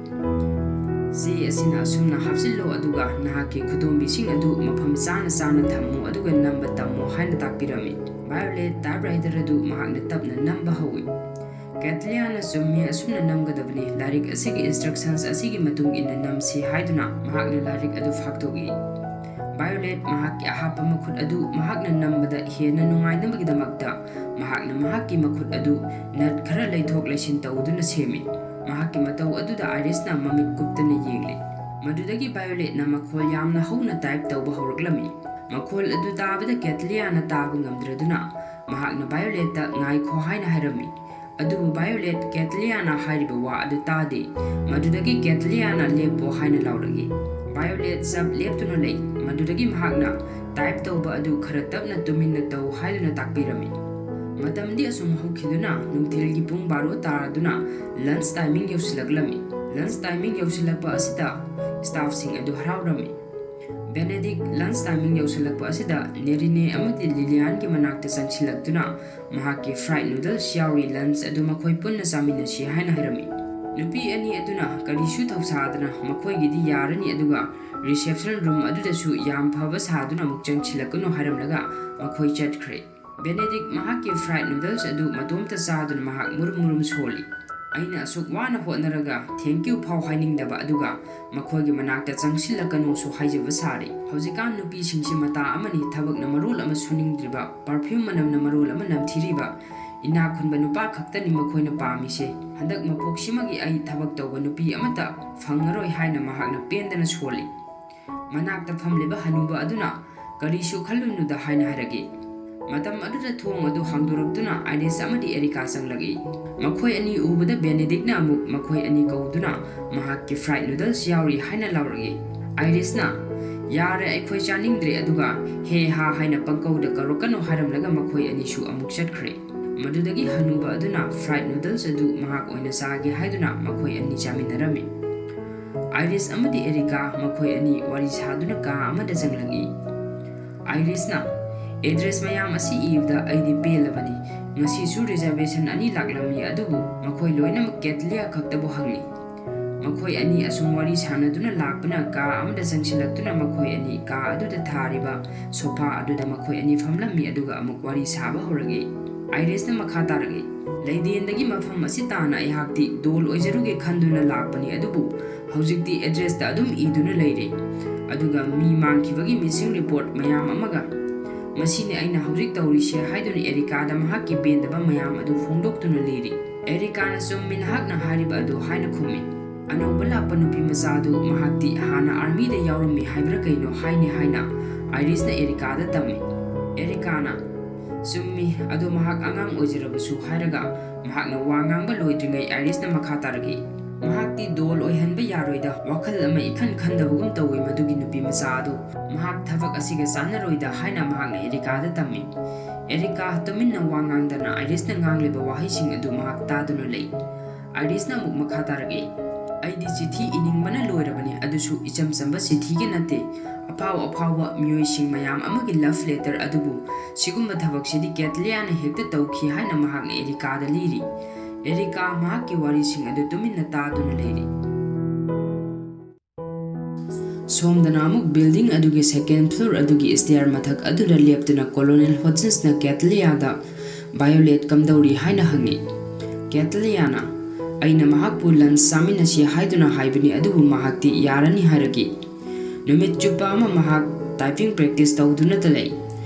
Si asina asumna hapsillo aduga nahaki khudombi sing adu mafam sana thammu aduga namba tammo haina takpirami. Violet typewriter adu mahakna tapna namba hawi. Ketlea na summi asumna namgadabni larik asigi instructions asigi matung inna namsi haiduna mahakna larik adu faktogi. Violet mahak ki ahapa makhut adu mahakna nambada hena nungainamagdamakta mahakna mahak ki makhut adu nat khara leithok lesin tawduna semi. Mahak ki mataw adu da Iris na mamit kuptana yengli. Madudagi Violet na makhol yamna hawna type tawba hawraklami. Makhol adu tabada Ketlea na taba ngamdraduna mahakna Violet ta ngai kho haina harami. Adu Violet Ketlea na hairiba wa adu tade. Madudagi Ketlea na lepo haina lauragi. Violet sab leptuna lay. Madudagi mahakna type tawba adu khara tapna tuminna taw haiduna takpirami. Matamdi asum hawkhiduna nungthilgi pung 12 taraduna lunch timing yausilaklami. Lunch timing yausilakpa asida staff sing adu haraurami. Benedict lunch timing yausilakpa asida Nerine amati Lilian ki manakta changsilakduna mahakki fried noodles yauri lunch adu makhoi punna saminasi haina hairami. Nupi ani aduna karisu thawsadana makhoi gidi yarani aduga reception room adudasu yam phaba saduna muk changsilakno haramlaga makhoi chatkhre. Benedict mahakki fried noodles adu matomta saduna mahak murum soli. Aina asuk wana hotnaraga thank you phau hainingdaba aduga makhoigi manakta changsilakano su haijaba sari. Haujikan nupi singsi mata amani thabakna marol ama suningdriba perfume manamna marol ama namthiriba ina khunba nupa khaktani makhoina pamise. Handak mapoksimagi ai thabak tawba nupi amata phangaroi haina mahakna pendana soli. Manakta phamliba hanuba aduna karisu khallunuda haina haragi. Matam aduda thong adu hangdorabduna Iris amadi Erika sanglagi. Makhoi ani ubada Benedict na amuk makhoi ani kauduna mahakki fried noodles yauri haina lauragi. Iris na yare aikhoi chaningdre aduga he ha haina pangkauda karokano haramlaga makhoi ani su amuk chatkhre. Madudagi hanuba aduna fried noodles adu mahak oina sage haiduna makhoi ani chaminarami. Iris amadi Erika makhoi ani wari saduna ka amada sanglagi. Iris na address mayam asi ibda aidi pelabani ngasi su reservation ani laklami adubu makhoi loina Ketlea khaktabu hangni. Makhoi ani asum wari sanaduna lakpana ka amada sangsilaktuna makhoi ani ka aduda thariba sofa aduda makhoi ani famlami aduga amuk wari saba horagi. Iris na makha taragi. Leidendagi mafam asi tana aihakti dol oijaruge khanduna lakpani adubu haujikti address ta adum iduna leire. Aduga mi mangkhibagi missing report mayam amaga masini aina haurik tawrise haiduna Erika da mahakki bendaba mayam adu phongdoktuna liri. Erika na summin hakna hariba adu haina khumi. Anoba lakpa nupi masadu mahakti hana army da yaurami haibra kaino haina Iris na Erika da tammi. Erika na summi adu mahak angang ojirabasu hairaga mahakna wangang ba loidringai Iris na makha taragi. Mahakti dol oihanba yaroida wakhal ama ikhan khandabugum tawi madugi nupi masadu mahak thabak asiga sanaroida haina mahakna Erika da tammi. Erika tuminna wangangdana Iris na ngangliba wahising adu mahak taduna lei. Iris na muk makha taragi. ꯑꯩꯗꯤ ꯆꯤꯊꯤ ꯏꯅꯤꯡꯕꯅ ꯂꯣꯏꯔꯕꯅꯤ ꯑꯗꯨꯁꯨ ꯏꯆꯝ ꯆꯝꯕ ꯆꯤꯊꯤꯒꯤ ꯅꯠꯇꯦ ꯑꯐꯥꯎꯕ ꯃꯤꯑꯣꯏꯁꯤꯡ ꯃꯌꯥꯝ ꯑꯃꯒꯤ ꯂꯚ ꯂꯦꯇꯔ ꯑꯗꯨꯕꯨ ꯁꯤꯒꯨꯝꯕ ꯊꯕꯛꯁꯤꯗꯤ ꯀꯦꯇꯂꯤꯌꯥꯅ ꯍꯦꯛꯇ ꯇꯧꯈꯤ ꯍꯥꯏꯅ ꯃꯍꯥꯛꯅ ꯑꯦꯔꯤꯀꯥꯗ ꯂꯤꯔꯤ ꯑꯦꯔꯤꯀꯥ ꯃꯍꯥꯛꯀꯤ ꯋꯥꯔꯤꯁꯤꯡ ꯑꯗꯨ ꯇꯨꯃꯤꯟꯅ ꯇꯥꯗꯨꯅ ꯂꯩꯔꯤ ꯁꯣꯝꯗꯅ ꯑꯃꯨꯛ ꯕꯤꯜꯗꯤꯡ ꯑꯗꯨꯒꯤ ꯁꯦꯀꯦꯟ ꯐ꯭ꯂꯣꯔ ꯑꯗꯨꯒꯤ ꯁ꯭ꯇꯦꯌꯔ ꯃꯊꯛ ꯑꯗꯨꯗ ꯂꯦꯞꯇꯨꯅ ꯀꯣꯂꯣꯅꯦꯜ ꯍꯣꯖꯤꯟꯁꯅ ꯀꯦꯇꯂꯤꯌꯥꯗ ꯚꯥꯏꯑꯣꯂꯦꯠ ꯀꯝꯗꯧꯔꯤ ꯍꯥꯏꯅ ꯍꯪꯉꯤ ꯀꯦꯇꯂꯤꯌꯥꯅ ꯑꯩꯅ ꯃꯍꯥꯛꯄꯨ ꯂꯟꯆ ꯆꯥꯃꯤꯟꯅꯁꯤ ꯍꯥꯏꯗꯨꯅ ꯍꯥꯏꯕꯅꯤ ꯑꯗꯨꯕꯨ ꯃꯍꯥꯛꯇꯤ ꯌꯥꯔꯅꯤ ꯍꯥꯏꯔꯛꯏ ꯅꯨꯃꯤꯠ ꯆꯨꯞꯄ ꯑꯃ ꯃꯍꯥꯛ ꯇꯥꯏꯄꯤꯡ ꯄ꯭ꯔꯦꯛꯇꯤꯁ ꯇꯧꯗꯨꯅꯇ ꯂꯩ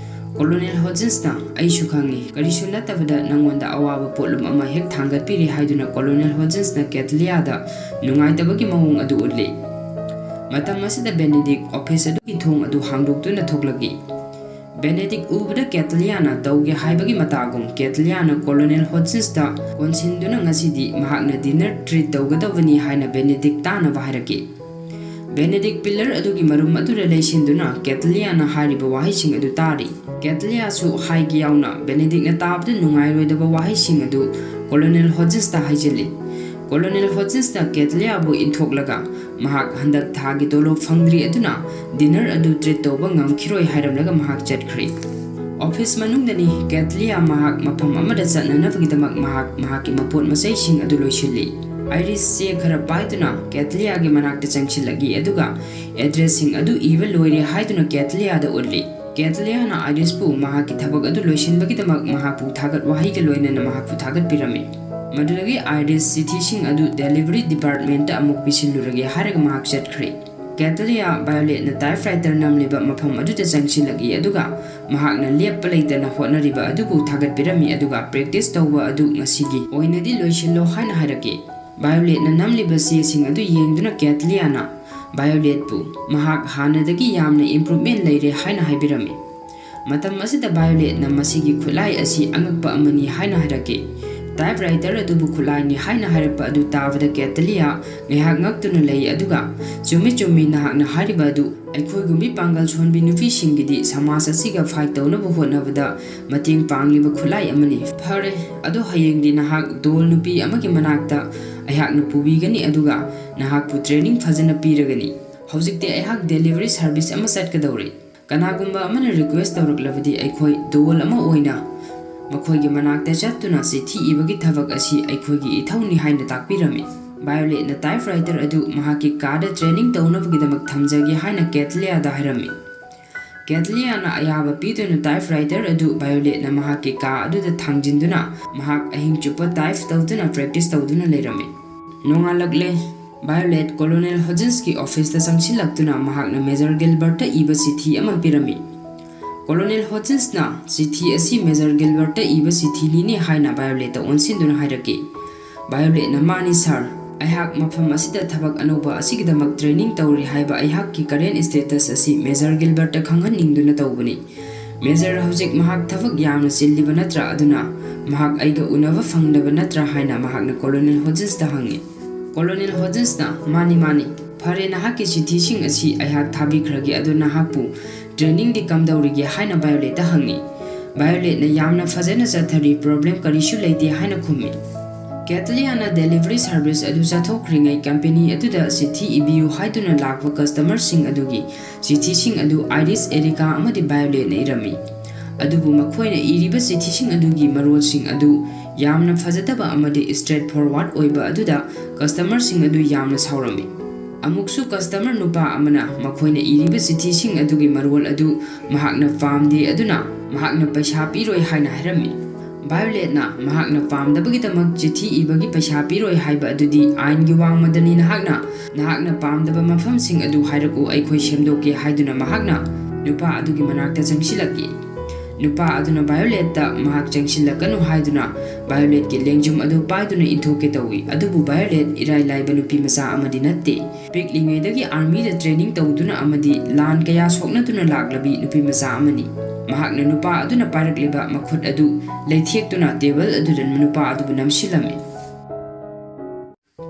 ꯀꯣꯂꯣꯅꯦꯜ ꯍꯣꯖꯤꯟꯁꯅ ꯑꯩꯁꯨ ꯈꯪꯉꯤ ꯀꯔꯤꯁꯨ ꯅꯠꯇꯕꯗ ꯅꯪꯉꯣꯟꯗ ꯑꯋꯥꯕ ꯄꯣꯠꯂꯨꯝ ꯑꯃ ꯍꯦꯛ ꯊꯥꯡꯒꯠꯄꯤꯔꯤ ꯍꯥꯏꯗꯨꯅ ꯀꯣꯂꯣꯅꯦल ꯍꯣꯖꯤꯟꯁꯅ ꯀꯦꯇꯂꯤꯌꯥꯗ ꯅꯨꯡꯉꯥꯏꯇꯕꯒꯤ ꯃꯑꯣꯡ ꯑꯗꯨ ꯎꯠꯂꯤ ꯃꯇꯝ ꯑꯁꯤꯗ ꯕꯦꯅꯦꯗꯤꯛ ꯑꯣꯐꯤꯁ ꯑꯗꯨꯒꯤ ꯊꯣꯡ ꯑꯗꯨ ꯍꯥꯡꯗꯣꯛꯇꯨꯅ ꯊꯣꯛꯂꯛꯏ ꯕꯦꯅꯦꯗꯤꯛ ꯎꯕꯗ ꯀꯦꯇꯂꯤꯌꯥꯅ ꯇꯧꯒꯦ ꯍꯥꯏꯕꯒꯤ ꯃꯇꯥꯒꯨꯝ ꯀꯦꯇꯂꯤꯌꯥꯅ ꯀꯣꯂꯣꯅꯦꯜ ꯍꯣꯖꯤꯟꯁꯇ ꯀꯣꯟꯁꯤꯟꯗꯨꯅ ꯉꯁꯤꯗꯤ ꯃꯍꯥꯛꯅ ꯗꯤꯅꯔ ꯇ꯭ꯔꯤꯠ ꯇꯧꯒꯗꯕꯅꯤ ꯍꯥꯏꯅ ꯕꯦꯅꯦꯗꯤꯛ ꯇꯥꯅꯕ ꯍꯥꯏꯔꯛꯏ ꯕꯦꯅꯦꯗꯤꯛ ꯄꯤꯂꯔ ꯑꯗꯨꯒꯤ ꯃꯔꯨꯝ ꯑꯗꯨꯗ ꯂꯩꯁꯤꯟꯗꯨꯅ ꯀꯦꯇꯂꯤꯌꯥꯅ ꯍꯥꯏꯔꯤꯕ ꯋꯥꯍꯩꯁꯤꯡ ꯑꯗꯨ ꯇꯥꯔꯤ ꯀꯦꯇꯂꯤꯌꯥꯁꯨ ꯍꯥꯏꯒꯤ ꯌꯥꯎꯅ ꯕꯦꯅꯦꯗꯤꯛꯅ ꯇꯥꯕꯗ ꯅꯨꯡꯉꯥꯏꯔꯣꯏꯗꯕ ꯋꯥꯍꯩꯁꯤꯡ ꯑꯗꯨ ꯀꯣꯂꯣꯅꯦꯜ ꯍꯣꯖꯤꯟꯁꯇ ꯍꯥꯏꯖꯤꯜꯂꯤ ꯀꯣꯂꯣꯅꯦꯜ ꯍꯣꯖꯤꯟꯁꯅ ꯀꯦꯇꯂꯤꯌꯥꯕꯨ ꯏꯟꯊꯣꯛꯂꯒ ꯃꯍꯥꯛ ꯍꯟꯗꯛ ꯊꯥꯒꯤ ꯇꯣꯂꯣꯞ ꯐꯪꯗ꯭ꯔꯤ ꯑꯗꯨꯅ ꯗꯤꯅꯔ ꯑꯗꯨ ꯇ꯭ꯔꯤꯠ ꯇꯧꯕ ꯉꯝꯈꯤꯔꯣꯏ ꯍꯥꯏꯔꯝꯂꯒ ꯃꯍꯥꯛ ꯆꯠꯈ꯭ꯔꯦ ꯑꯣꯐꯤꯁ ꯃꯅꯨꯡꯗꯅꯤ ꯀꯦꯇꯂꯤꯌꯥ ꯃꯍꯥꯛ ꯃꯐꯝ ꯑꯃꯗ ꯆꯠꯅꯅꯕꯒꯤꯗꯃꯛ ꯃꯍꯥꯛꯀꯤ ꯃꯄꯣꯠ ꯃꯆꯩꯁꯤꯡ ꯑꯗꯨ ꯂꯣꯏꯁꯤꯜꯂꯤ ꯑꯥꯏꯔꯤꯁ ꯆꯦ ꯈꯔ ꯄꯥꯏꯗꯨꯅ ꯀꯦꯇꯂꯤꯌꯥꯒꯤ ꯃꯅꯥꯛꯇ ꯆꯪꯁꯤꯜꯂꯛꯏ ꯑꯗꯨꯒ ꯑꯦꯗ꯭ꯔꯦꯁꯁꯤꯡ ꯑꯗꯨ ꯏꯕ ꯂꯣꯏꯔꯦ ꯍꯥꯏꯗꯨꯅ ꯀꯦꯇꯂꯤꯌꯥꯗ ꯎꯠꯂꯤ ꯀꯦꯇꯂꯤꯌꯥꯅ ꯑꯥꯏꯔꯤꯁꯄꯨ ꯃꯍꯥꯛꯀꯤ ꯊꯕꯛ ꯑꯗꯨ ꯂꯣꯏꯁꯤꯟꯕꯒꯤꯗꯃꯛ ꯃꯍꯥꯛꯄꯨ ꯊꯥꯒꯠ ꯋꯥꯍꯩꯒ ꯂꯣꯏꯅꯅ ꯃꯍꯥꯛꯄꯨ ꯊꯥꯒꯠꯄꯤꯔꯝꯃꯤ ꯃꯗꯨꯗꯒꯤ ꯑꯥꯏꯔꯤꯁ ꯆꯤꯊꯤꯁꯤꯡ ꯑꯗꯨ ꯗꯦꯂꯤꯚꯔꯤ ꯗꯤꯄꯥꯔꯠꯃꯦꯟꯇ ꯑꯃꯨꯛ ꯄꯤꯁꯤꯜꯂꯨꯔꯒꯦ ꯍꯥꯏꯔꯒ ꯃꯍꯥꯛ ꯆꯠꯈ꯭ꯔꯦ ꯀꯦꯇꯂꯤꯌꯥ ꯚꯥꯏꯑꯣꯂꯦꯠꯅ ꯇꯥꯏꯞꯔꯥꯏꯇꯔ ꯅꯝꯂꯤꯕ ꯃꯐꯝ ꯑꯗꯨꯗ ꯆꯪꯁꯤꯜꯂꯛꯏ ꯑꯗꯨꯒ ꯃꯍꯥꯛꯅ ꯂꯦꯞꯄ ꯂꯩꯇꯅ ꯍꯣꯠꯅꯔꯤꯕ ꯑꯗꯨꯕꯨ ꯊꯥꯒꯠꯄꯤꯔꯝꯃꯤ ꯑꯗꯨꯒ ꯄ꯭ꯔꯦꯛꯇꯤꯁ ꯇꯧꯕ ꯑꯗꯨ ꯉꯁꯤꯒꯤ ꯑꯣꯏꯅꯗꯤ ꯂꯣꯏꯁꯤꯜꯂꯣ ꯍꯥꯏꯅ ꯍꯥꯏꯔꯛꯏ ꯚꯥꯏꯑꯣꯂꯦꯠꯅ ꯅꯝꯂꯤꯕ ꯆꯦꯁꯤꯡ ꯑꯗꯨ ꯌꯦꯡꯗꯨꯅ ꯀꯦꯇꯂꯤꯌꯥꯅ ꯚꯥꯏꯑꯣꯂꯦꯠꯄꯨ ꯃꯍꯥꯛ ꯍꯥꯟꯅꯗꯒꯤ ꯌꯥꯝꯅ ꯏꯝꯄ꯭ꯔꯨꯚꯃꯦꯟ ꯂꯩꯔꯦ ꯍꯥꯏꯅ ꯍꯥꯏꯕꯤꯔꯝꯃꯤ ꯃꯇꯝ ꯑꯁꯤꯗ ꯚꯥꯏꯑꯣꯂꯦꯠꯅ ꯃꯁꯤꯒꯤ ꯈꯨꯠꯂꯥꯏ ꯑꯁꯤ ꯑꯉꯛꯄ ꯑꯃꯅꯤ ꯍꯥꯏꯅ ꯍꯥꯏꯔꯛꯏ ꯇꯥꯏꯞꯔꯥꯏꯇꯔ ꯑꯗꯨꯕꯨ ꯈꯨꯠꯂꯥꯏꯅꯤ ꯍꯥꯏꯅ ꯍꯥꯏꯔꯛꯄ ꯑꯗꯨ ꯇꯥꯕꯗ ꯀꯦꯇꯂꯤꯌꯥ ꯉꯥꯏꯍꯥꯛ ꯉꯛꯇꯨꯅ ꯂꯩ ꯑꯗꯨꯒ ꯆꯨꯝꯃꯤ ꯅꯍꯥꯛꯅ ꯍꯥꯏꯔꯤꯕ ꯑꯗꯨ ꯑꯩꯈꯣꯏꯒꯨꯝꯕꯤ ꯄꯥꯡꯒꯜ ꯁꯣꯟꯕꯤ ꯅꯨꯄꯤꯁꯤꯡꯒꯤꯗꯤ ꯁꯃꯥꯖ ꯑꯁꯤꯒ ꯐꯥꯏꯠ ꯇꯧꯅꯕ ꯍꯣꯠꯅꯕꯗ ꯃꯇꯦꯡ ꯄꯥꯡꯂꯤꯕ ꯈꯨꯠꯂꯥꯏ ꯑꯃꯅꯤ ꯐꯔꯦ ꯑꯗꯣ ꯍꯌꯦꯡꯗꯤ ꯅꯍꯥꯛ ꯗꯣꯜ ꯅꯨꯄꯤ ꯑꯃꯒꯤ ꯃꯅꯥꯛꯇ ꯑꯩꯍꯥꯛꯅ ꯄꯨꯕꯤꯒꯅꯤ ꯑꯗꯨꯒ ꯅꯍꯥꯛꯄꯨ ꯇ꯭ꯔꯦꯅꯤꯡ ꯐꯖꯅ ꯄꯤꯔꯒꯅꯤ ꯍꯧꯖꯤꯛꯇꯤ ꯑꯩꯍꯥꯛ ꯗꯦꯂꯤꯚꯔꯤ ꯁꯔꯚꯤꯁ ꯑꯃ ꯆꯠꯀꯗꯧꯔꯦ ꯀꯅꯥꯒꯨꯝꯕ ꯑꯃꯅ ꯔꯤꯀ꯭ꯋꯦꯁꯠ ꯇꯧꯔꯛꯂꯕꯗꯤ ꯑꯩꯈꯣꯏ ꯗꯣꯜ ꯑꯃ ꯑꯣꯏꯅ ꯃꯈꯣꯏꯒꯤ ꯃꯅꯥꯛꯇ ꯆꯠꯇꯨꯅ ꯆꯤꯊꯤ ꯏꯕꯒꯤ ꯊꯕꯛ ꯑꯁꯤ ꯑꯩꯈꯣꯏꯒꯤ ꯏꯊꯧꯅꯤ ꯍꯥꯏꯅ ꯇꯥꯛꯄꯤꯔꯝꯃꯤ ꯚꯥꯏꯑꯣꯂꯦꯠꯅ ꯇꯥꯏꯞꯔꯥꯏꯇꯔ ꯑꯗꯨ ꯃꯍꯥꯛꯀꯤ ꯀꯥꯗ ꯇ꯭ꯔꯦꯅꯤꯡ ꯇꯧꯅꯕꯒꯤꯗꯃꯛ ꯊꯝꯖꯒꯦ ꯍꯥꯏꯅ ꯀꯦꯇꯂꯤꯌꯥꯗ ꯍꯥꯏꯔꯝꯃꯤ ꯀꯦꯇꯂꯤꯌꯥꯅ ꯑꯌꯥꯕ ꯄꯤꯗꯨꯅ ꯇꯥꯏꯞꯔꯥꯏꯇꯔ ꯑꯗꯨ ꯚꯥꯏꯑꯣꯂꯦꯠꯅ ꯃꯍꯥꯛꯀꯤ ꯀꯥ ꯑꯗꯨꯗ ꯊꯥꯡꯖꯤꯟꯗꯨꯅ ꯃꯍꯥꯛ ꯑꯍꯤꯡ ꯆꯨꯞꯄ ꯇꯥꯏꯞ ꯇꯧꯗꯨꯅ ꯄ꯭ꯔꯦꯛꯇꯤꯁ ꯇꯧꯗꯨꯅ ꯂꯩꯔꯝꯃꯤ ꯅꯣꯡꯉꯥꯜꯂꯛꯂꯦ ꯚꯥꯏꯑꯣꯂꯦꯠ ꯀꯣꯂꯣꯅꯦꯜ ꯍꯣꯖꯤꯟꯁꯀꯤ ꯑꯣꯐꯤꯁꯇ ꯆꯪꯁꯤꯜꯂꯛꯇꯨꯅ ꯃꯍꯥꯛꯅ ꯃꯦꯖꯔ ꯒꯤꯜꯕꯔꯠꯇ ꯏꯕ ꯆꯤꯊꯤ ꯑꯃ ꯄꯤꯔꯝꯃꯤ ꯀꯣꯂꯣꯅꯦल ꯍꯣꯖꯤꯟꯁꯅ ꯆꯤꯊꯤ ꯑꯁꯤ ꯃꯦꯖꯔ ꯒꯤꯜꯕꯔꯠꯇ ꯏꯕ ꯆꯤꯊꯤꯅꯤꯅꯦ ꯍꯥꯏꯅ ꯚꯥꯏꯑꯣꯂꯦꯠꯇ ꯑꯣꯟꯁꯤꯟꯗꯨꯅ ꯍꯥꯏꯔꯛꯏ ꯚꯥꯏꯑꯣꯂꯦꯠꯅ ꯃꯥꯅꯤ ꯁꯥꯔ ꯑꯩꯍꯥꯛ ꯃꯐꯝ ꯑꯁꯤꯗ ꯊꯕꯛ ꯑꯅꯧꯕ ꯑꯁꯤꯒꯤꯗꯃꯛ ꯇ꯭ꯔꯦꯅꯤꯡ ꯇꯧꯔꯤ ꯍꯥꯏꯕ ꯑꯩꯍꯥꯛꯀꯤ ꯀꯔꯦꯟ ꯁ꯭ꯇꯦꯇꯁ ꯑꯁꯤ ꯃꯦꯖꯔ ꯒꯤꯜꯕꯔꯠꯇ ꯈꯪꯍꯟꯅꯤꯡꯗꯨꯅ ꯇꯧꯕꯅꯤ ꯃꯦꯖꯔ ꯍꯧꯖꯤꯛ ꯃꯍꯥꯛ ꯊꯕꯛ ꯌꯥꯝꯅ ꯆꯤꯜꯂꯤꯕ ꯅꯠꯇ꯭ꯔꯥ ꯑꯗꯨꯅ ꯃꯍꯥꯛ ꯑꯩꯒ ꯎꯅꯕ ꯐꯪꯗꯕ ꯅꯠꯇ꯭ꯔꯥ ꯍꯥꯏꯅ ꯃꯍꯥꯛꯅ ꯀꯣꯂꯣꯅꯦꯜ ꯍꯣꯖꯤꯟꯁꯇ ꯍꯪꯉꯤ ꯀꯣꯂꯣꯅꯦꯜ ꯍꯣꯖꯤꯟꯁꯅ ꯃꯥꯅꯤ ꯐꯔꯦ ꯅꯍꯥꯛꯀꯤ ꯆꯤꯊꯤꯁꯤꯡ ꯑꯁꯤ ꯑꯩꯍꯥꯛ ꯊꯥꯕꯤꯈ꯭ꯔꯒꯦ ꯑꯗꯨ ꯅꯍꯥꯛꯄꯨ ꯇ꯭ꯔꯦꯅꯤꯡꯗꯤ ꯀꯝꯗꯧꯔꯤꯒꯦ ꯍꯥꯏꯅ ꯚꯥꯏꯑꯣꯂꯦꯠꯇ ꯍꯪꯉꯤ ꯚꯥꯏꯑꯣꯂꯦꯠꯅ ꯌꯥꯝꯅ ꯐꯖꯅ ꯆꯠꯊꯔꯤ ꯄ꯭ꯔꯣꯕ꯭ꯂꯦꯝ ꯀꯔꯤꯁꯨ ꯂꯩꯇꯦ ꯍꯥꯏꯅ ꯈꯨꯝꯃꯤ ꯀꯦꯇꯂꯤꯌꯥꯅ ꯗꯦꯂꯤꯚꯔꯤ ꯁꯔꯚꯤꯁ ꯑꯗꯨ ꯆꯠꯊꯣꯛꯈ꯭ꯔꯤꯉꯩ ꯀꯝꯄꯦꯅꯤ ꯑꯗꯨꯗ ꯆꯤꯊꯤ ꯏꯕꯤꯌꯨ ꯍꯥꯏꯗꯨꯅ ꯂꯥꯛꯄ ꯀꯁꯇꯃꯔꯁꯤꯡ ꯑꯗꯨꯒꯤ ꯆꯤꯊꯤꯁꯤꯡ ꯑꯗꯨ ꯑꯥꯏꯔꯤꯁ ꯑꯦꯔꯤꯀꯥ ꯑꯃꯗꯤ ꯚꯥꯏꯑꯣꯂꯦꯠꯅ ꯏꯔꯝꯃꯤ ꯑꯗꯨꯕꯨ ꯃꯈꯣꯏꯅ ꯏꯔꯤꯕ ꯆꯤꯊꯤꯁꯤꯡ ꯑꯗꯨꯒꯤ ꯃꯔꯣꯜꯁꯤꯡ ꯑꯗꯨ ꯌꯥꯝꯅ ꯐꯖꯗꯕ ꯑꯃꯗꯤ ꯁ꯭ꯇ꯭ꯔꯦꯠ ꯐꯣꯔꯋꯥꯔꯗ ꯑꯣꯏꯕ ꯑꯗꯨꯗ ꯀꯁꯇꯃꯔꯁꯤꯡ ꯑꯗꯨ ꯌꯥꯝꯅ ꯁꯥꯎꯔꯝꯃꯤ ꯑꯃꯨꯛꯁꯨ ꯀꯁꯇꯃꯔ ꯅꯨꯄꯥ ꯑꯃꯅ ꯃꯈꯣꯏꯅ ꯏꯔꯤꯕ ꯆꯤꯊꯤꯁꯤꯡ ꯑꯗꯨꯒꯤ ꯃꯔꯣꯜ ꯑꯗꯨ ꯃꯍꯥꯛꯅ ꯄꯥꯝꯗꯦ ꯑꯗꯨꯅ ꯃꯍꯥꯛꯅ ꯄꯩꯁꯥ ꯄꯤꯔꯣꯏ ꯍꯥꯏꯅ ꯍꯥꯏꯔꯝꯃꯤ ꯚꯥꯏꯑꯣꯂꯦꯠꯅ ꯃꯍꯥꯛꯅ ꯄꯥꯝꯗꯕꯒꯤꯗꯃꯛ ꯆꯤꯊꯤ ꯏꯕꯒꯤ ꯄꯩꯁꯥ ꯄꯤꯔꯣꯏ ꯍꯥꯏꯕ ꯑꯗꯨꯗꯤ ꯑꯥꯏꯟꯒꯤ ꯋꯥꯡꯃꯗꯅꯤ ꯅꯍꯥꯛꯅ ꯄꯥꯝꯗꯕ ꯃꯐꯝꯁꯤꯡ ꯑꯗꯨ ꯍꯥꯏꯔꯛꯎ ꯑꯩꯈꯣꯏ ꯁꯦꯝꯗꯣꯛꯀꯦ ꯍꯥꯏꯗꯨꯅ ꯃꯍꯥꯛꯅ ꯅꯨꯄꯥ ꯑꯗꯨꯒꯤ ꯃꯅꯥꯛꯇ ꯆꯪꯁꯤꯜꯂꯛꯏ ꯅꯨꯄꯥ ꯑꯗꯨꯅ ꯚꯥꯏꯑꯣꯂꯦꯠꯇ ꯃꯍꯥꯛ ꯆꯪꯁꯤꯜꯂꯛꯀꯅꯨ ꯍꯥꯏꯗꯨꯅ ꯚꯥꯏꯑꯣꯂꯦꯠꯀꯤ ꯂꯦꯡꯖꯨꯝ ꯑꯗꯨ ꯄꯥꯏꯗꯨꯅ ꯏꯟꯊꯣꯛꯀꯦ ꯇꯧꯏ ꯑꯗꯨꯕꯨ ꯚꯥꯏꯑꯣꯂꯦꯠ ꯏꯔꯥꯏ ꯂꯥꯏꯕ ꯅꯨꯄꯤ ꯃꯆꯥ ꯑꯃꯗꯤ ꯅꯠꯇꯦ ꯄꯤꯛꯂꯤꯉꯩꯗꯒꯤ ꯑꯥꯔꯃꯤꯗ ꯇ꯭ꯔꯦꯅꯤꯡ ꯇꯧꯗꯨꯅ ꯑꯃꯗꯤ ꯂꯥꯟ ꯀꯌꯥ ꯁꯣꯛꯅꯗꯨꯅ ꯂꯥꯛꯂꯕꯤ ꯅꯨꯄꯤ ꯃꯆꯥ ꯑꯃꯅꯤ ꯃꯍꯥꯛꯅ ꯅꯨꯄꯥ ꯑꯗꯨꯅ ꯄꯥꯏꯔꯛꯂꯤꯕ ꯃꯈꯨꯠ ꯑꯗꯨ ꯂꯩꯊꯦꯛꯇꯨꯅ ꯇꯦꯕꯜ ꯑꯗꯨꯗ ꯅꯨꯄꯥ ꯑꯗꯨꯕꯨ ꯅꯝꯁꯤꯜꯂꯝꯃꯤ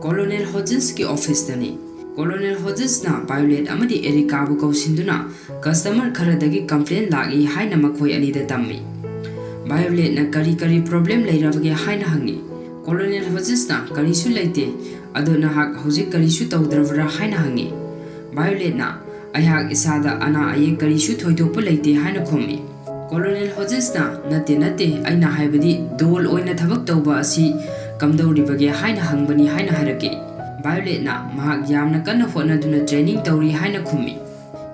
ꯀꯣꯂꯣꯅꯦꯜ ꯍꯣꯖꯤꯟꯁꯀꯤ ꯑꯣꯐꯤꯁꯇꯅꯤ ꯀꯣꯂꯣꯅꯦꯜ ꯍꯣꯖꯤꯟꯁꯅ ꯚꯥꯏꯑꯣꯂꯦꯠ ꯑꯃꯗꯤ ꯑꯦꯔꯤꯀꯥꯕꯨ ꯀꯧꯁꯤꯟꯗꯨꯅ ꯀꯁꯇꯃꯔ ꯈꯔꯗꯒꯤ ꯀꯝꯄ꯭ꯂꯦꯟ ꯂꯥꯛꯏ ꯍꯥꯏꯅ ꯃꯈꯣꯏ ꯑꯅꯤꯗ ꯇꯝꯃꯤ ꯚꯥꯏꯑꯣꯂꯦꯠꯅ ꯀꯔꯤ ꯄ꯭ꯔꯣꯕ꯭ꯂꯦꯝ ꯂꯩꯔꯕꯒꯦ ꯍꯥꯏꯅ ꯍꯪꯉꯤ ꯀꯣꯂꯣꯅꯦꯜ ꯍꯣꯖꯤꯟꯁꯅ ꯀꯔꯤꯁꯨ ꯂꯩꯇꯦ ꯑꯗꯣ ꯅꯍꯥꯛ ꯍꯧꯖꯤꯛ ꯀꯔꯤꯁꯨ ꯇꯧꯗ꯭ꯔꯕ꯭ꯔꯥ ꯍꯥꯏꯅ ꯍꯪꯉꯤ꯫ ꯚꯥꯏꯑꯣꯂꯦꯠꯅ ꯑꯩꯍꯥꯛ ꯏꯁꯥꯗ ꯑꯅꯥ ꯑꯌꯦꯛ ꯀꯔꯤꯁꯨ ꯊꯣꯏꯗꯣꯛꯄ ꯂꯩꯇꯦ ꯍꯥꯏꯅ ꯈꯨꯝꯃꯤ꯫ ꯀꯣꯂꯣꯅꯦꯜ ꯍꯣꯖꯤꯟꯁꯅ ꯅꯠꯇꯦ ꯑꯩꯅ ꯍꯥꯏꯕꯗꯤ ꯗꯣꯜ ꯑꯣꯏꯅ ꯊꯕꯛ ꯇꯧꯕ ꯑꯁꯤ ꯀꯝꯗꯧꯔꯤꯕꯒꯦ ꯍꯥꯏꯅ ꯍꯪꯕꯅꯤ ꯍꯥꯏꯅ ꯍꯥꯏꯔꯛꯈꯤ꯫ ꯚꯥꯏꯑꯣꯂꯦꯠꯅ ꯃꯍꯥꯛ ꯌꯥꯝꯅ ꯀꯟꯅ ꯍꯣꯠꯅꯗꯨꯅ ꯇ꯭ꯔꯦꯅꯤꯡ ꯇꯧꯔꯤ ꯍꯥꯏꯅ ꯈꯨꯝꯃꯤ꯫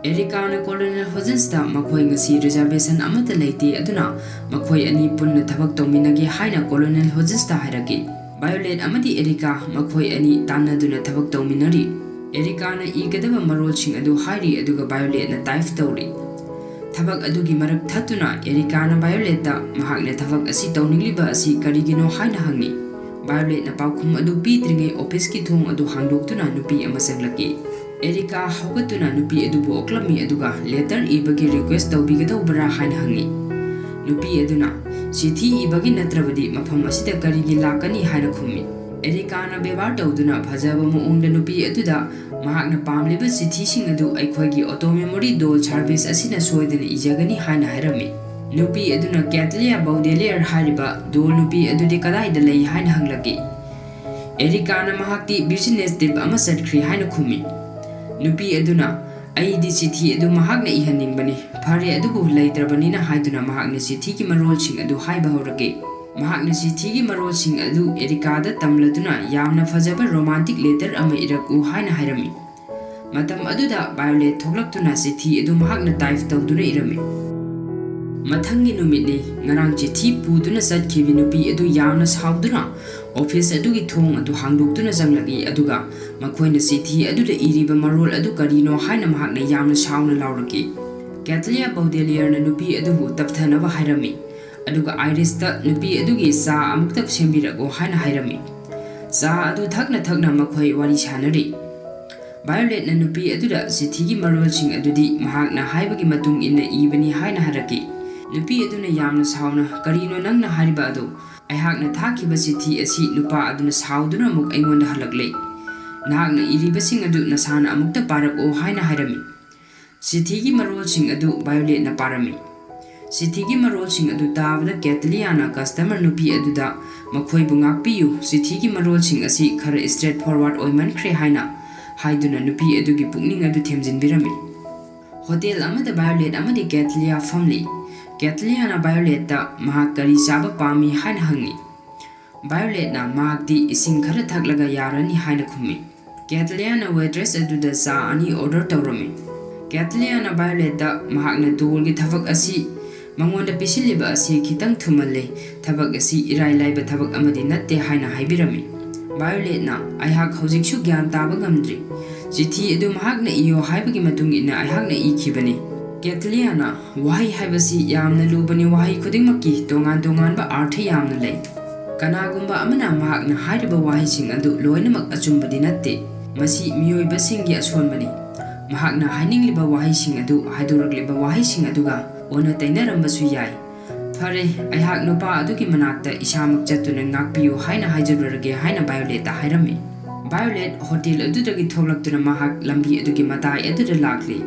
ꯑꯦꯔꯤꯀꯥꯅ ꯀꯣꯂꯣꯅꯦꯜ ꯍꯣꯖꯤꯟꯁꯇ ꯃꯈꯣꯏ ꯉꯁꯤ ꯔꯤꯖꯔꯕꯦꯁꯟ ꯑꯃꯠꯇ ꯂꯩꯇꯦ ꯑꯗꯨꯅ ꯃꯈꯣꯏ ꯑꯅꯤ ꯄꯨꯟꯅ ꯊꯕꯛ ꯇꯧꯃꯤꯟꯅꯒꯦ ꯍꯥꯏꯅ ꯀꯣꯂꯣꯅꯦꯜ ꯍꯣꯖꯤꯟꯁꯇ ꯍꯥꯏꯔꯛꯈꯤ꯫ ꯚꯥꯏꯑꯣꯂꯦꯠ ꯑꯃꯗꯤ ꯑꯦꯔꯤꯀꯥ ꯃꯈꯣꯏ ꯑꯅꯤ ꯇꯥꯟꯅꯗꯨꯅ ꯊꯕꯛ ꯇꯧꯃꯤꯟꯅꯔꯤ꯫ एरिकाना इगदब मरोलसिंग अदु हाइरि अदुगा बायोलेटना टाइप तौरी। थबक अदुगी मरक थतुना एरिकाना बायोलेटदा महाकने थबक असि तौनिंगलिबा असि करिगिनो हाइना हंगी। बायोलेटना पाउखुम अदु पीद्रिंगे ऑफिसकी थोंग अदु हांगदोक्तुना नुपी अमा संगलकी। एरिका हौगतुना नुपी अदुबु ओक्लमी अदुगा लेटर इबगी रिक्वेस्ट तौबिगदौबरा हाइना हंगी। नुपी अदुना चिठी इबगी नत्रबदि मफम असिदा करिगी लाकनी हाइना खुम्मी। एरिकाना बेबार तौदुना फजबा मओंगदा नुपी अदुदा महाकना पामलिबा चिठीसिंग अदु अैखोयगी ऑटो मेमोरी डोल सर्विस असिना सोयदना इजगनी हाइना हायरमी। नुपी अदुना कैटलिया बाउडेलियर हारिबा डोल नुपी अदुदि कदाइदा लई हाइना हंगलकी। एरिकाना महाकती बिजनेस ट्रिप अमा चटख्री हाइना खुमी। नुपी अदुना अैदि चिठी अदु महाकना इहनिंगबनी फरे अदुबु लैत्रबनिना हाइदुना महाकना चिठीगी मरोलसिंग अदु हाइबा हौरके। महाकना चिठीगी मरोलसिंग अदु एरिकादा तमलदुना यामना फजबा रोमांटिक लेटर अमा इरकु हाइना हायरमी। मतम अदुदा बायोलेट थोक्लक्तुना चिठी अदु महाकना टाइप तौदुना इरमी। मथंगी नुमितनी ngarang चिठी पुदुना चटखिबि नुपी अदु यामना साउदुना ऑफिस अदुगी थोंग अदु हांगदोक्तुना जंगलगी अदुगा मखोयना चिठी अदुदा इरिबा मरोल अदु करिनो हाइना महाकना यामना साउना लाउरकी। कैटलिया बाउडेलियरना नुपी अदुबु तपथनबा हायरमी। अदुगा आइरिसता नुपी अदुगी चा अमुक्तक सेंबिरगो हाइना हायरमी। चा अदु थकना मखोय वारी सानरी। बायोलेटना नुपी अदुदा चिठीगी मरोलसिंग अदुदि महाकना हाइबगी मतुंग इन्ना इबनी हाइना हारकी। नुपी अदुना यामना साउना करिनो नंगना हारिबा अदु अैहाकना थाखिबा चिठी असि नुपा अदुना साउदुना मुक अैंगोंदा हलकले। नाहकना इरिबसिंग अदु नसाना अमुक्ता पारको हाइना हायरमी। चिठीगी मरोलसिंग अदु बायोलेटना पारमी। चिठीगी मरोलसिंग अदु ताबदा कैटलियाना कस्टमर नुपी अदुदा मखोयबु ngakpiyu चिठीगी मरोलसिंग असि खरा स्ट्रेट फॉरवर्ड ओइमनख्रे हाइना हाइदुना नुपी अदुगी पुकनिंग अदु थेमजिनबिरमी। Hotel अमदा बायोलेट अमदी Cattleya फमली। कैटलियाना बायोलेटता महाक करी चाबा पामी हाइना हंगी। बायोलेटना महाकदी इसिंग खरा थकलगा यारनी हाइना खुम्मी। कैटलियाना वेट्रेस अदुदा चा अनि ऑर्डर तौरमी। कैटलियाना बायोलेटता महाकना डोलगी थबक असि मंगोंदा पिसिलिबा असि खितंग थुमल्ले थबक असि इराय लाइबा थबक अमदी नत्ते हाइना हाइबिरमी। बायोलेटना अैहाक हौजिकसु ज्ञान ताबा ngамद्रि। चिठी अदु महाकना इयो हाइबगी मतुंग इन्ना अैहाकना इखिबनी। कैटलियाना वाही हाइबसी यामना लुबनी वाही खुदिंगमक्की तोंगान तोंगानबा अर्थ यामना लई। कनागुंबा अमना महाकना हाइरिबा वाहीसिंग अदु लोइनमक अचुंबदि नत्ते मसी मियोइबसिंगी असोनबनी। महाकना हाइनिंगलिबा वाहीसिंग अदु हाइदोरकलिबा वाहीसिंग अदुगा ओना तैनरंबसु याय। फरे अैहाक नुपा अदुगी मनाक्ता इसामक चतुना ngakpiyu हाइना हाइजररगे हाइना बायोलेटता हायरमी। बायोलेट होटल अदुदगी थोक्लक्तुना महाक लंबी अदुगी मताय अदुदा लाक्ली।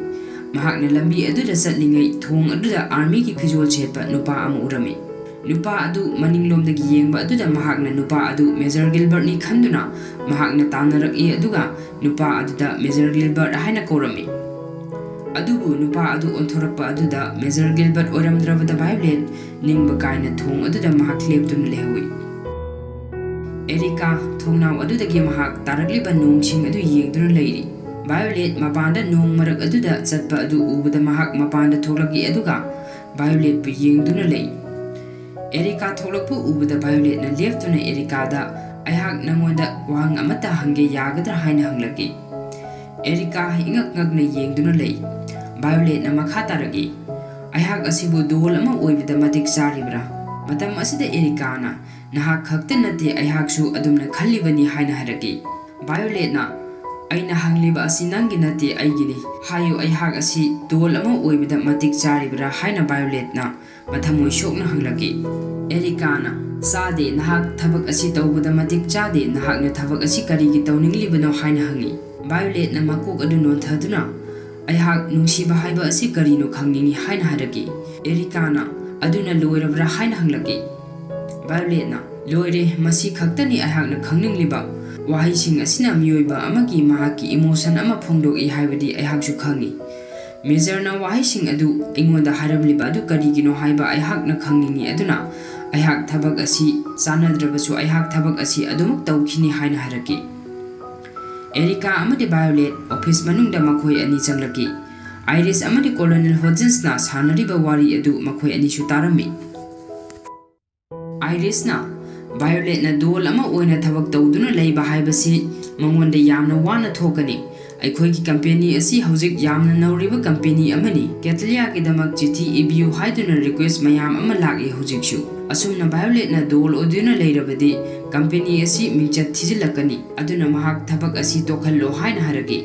महाकना लंबी अदुदा चटलिंगै थोंग अदुदा आर्मीगी फिजोल सेटपा नुपा अमा उरमी। नुपा अदु मनिंगलोमदगी येंगबा अदुदा महाकना नुपा अदु मेजर गिलबर्टनी खंदुना महाकना तानरकई अदुगा नुपा अदुदा मेजर गिलबर्ट हाइना कौरमी। अदुबु नुपा अदु ओंथोरकपा अदुदा मेजर गिलबर्ट ओरमद्रबदा बायोलेट निंगबा कायना थोंग अदुदा महाक लेपदुना लेहुई। एरिका थोंगनाव अदुदगी महाक तारकलिबा नोंगसिंग अदु येंगदुना लैरी। बायोलेट मपानदा नोंग मरक अदुदा चटपा अदु उबदा महाक मपानदा थोक्लगी अदुगा बायोलेट बु येंगदुना लई। एरिका थोक्लकपु उबदा बायोलेटना लेपदुना एरिकादा अैहाक नंगोंदा वाहंग अमता हंगे यागदरा हाइना हंगलगी। एरिका इंगक ngakna येंगदुना लई। बायोलेटना मखा तारगी अैहाक असिबु डोल अमा ओइबदा मतिक चारिब्रा। मतम असिदा एरिकाना नहाक खक्ता नते अैहाकसु अदुमना खल्लिबनी हाइना हारगी। बायोलेटना अैना हंगलिबा असि नंगी नते अैगिनी हायो अैहाक असि डोल अमा ओइबदा मतिक चारिब्रा हाइना बायोलेटना मथमोय सोकना हंगलगी। एरिकाना चादे नहाक थबक असि तौबदा मतिक चादे नहाकना थबक असि करिगी तौनिंगलिबनो हाइना हंगी। बायोलेटना मकोक अदु नोंथदुना अैहाक नुंसिबा हाइबा असि करिनो खंगनिंगी हाइना हारगी। एरिकाना अदुना लोइरब्रा हाइना हंगलगी। बायोलेटना लोइरे मसि खक्तनी अैहाकना खंगनिंगलिबा ꯋꯥꯍꯩꯁꯤꯡ ꯑꯁꯤꯅ ꯃꯤꯑꯣꯏꯕ ꯑꯃꯒꯤ ꯃꯍꯥꯛꯀꯤ ꯏꯃꯣꯁꯟ ꯑꯃ ꯐꯣꯡꯗꯣꯛꯏ ꯍꯥꯏꯕꯗꯤ ꯑꯩꯍꯥꯛꯁꯨ ꯈꯪꯏ꯫ ꯃꯦꯖꯔꯅ ꯋꯥꯍꯩꯁꯤꯡ ꯑꯗꯨ ꯑꯩꯉꯣꯟꯗ ꯍꯥꯏꯔꯝꯂꯤꯕ ꯑꯗꯨ ꯀꯔꯤꯒꯤꯅꯣ ꯍꯥꯏꯕ ꯑꯩꯍꯥꯛꯅ ꯈꯪꯅꯤꯡꯏ ꯑꯗꯨꯅ ꯑꯩꯍꯥꯛ ꯊꯕꯛ ꯑꯁꯤ ꯆꯥꯟꯅꯗ꯭ꯔꯕꯁꯨ ꯑꯩꯍꯥꯛ ꯊꯕꯛ ꯑꯁꯤ ꯑꯗꯨꯃꯛ ꯇꯧꯈꯤꯅꯤ ꯍꯥꯏꯅ ꯍꯥꯏꯔꯛꯈꯤ꯫ एरिका अमदि वायोलेट ऑफिस मनुंगदा मखोय अनी चंगलकी। आइरिस अमदि कोलोनेल होजिन्सना सानरिबा वारी अदु मखोय अनीसु तारम्मि। आइरिसना वायोलेटना दोल अमा ओइना थबक तौदुना लैबा हाइबसि मंगोंदा यामना वाना थोकनी। अैखोयगी कंपनी असी हौजिक यामना नौरिबा कंपनी अमनी कैटलियागिदमक चिठी इबियु हाइदुना रिक्वेस्ट मयाम अमा लागे हौजिकसु। असुमना वायोलेटना दोल ओदुना लैरबदि कंपनी असी मिंचत थिजिलकनी अदुना महाक थबक असी तोखल्लो हाइना हारगी।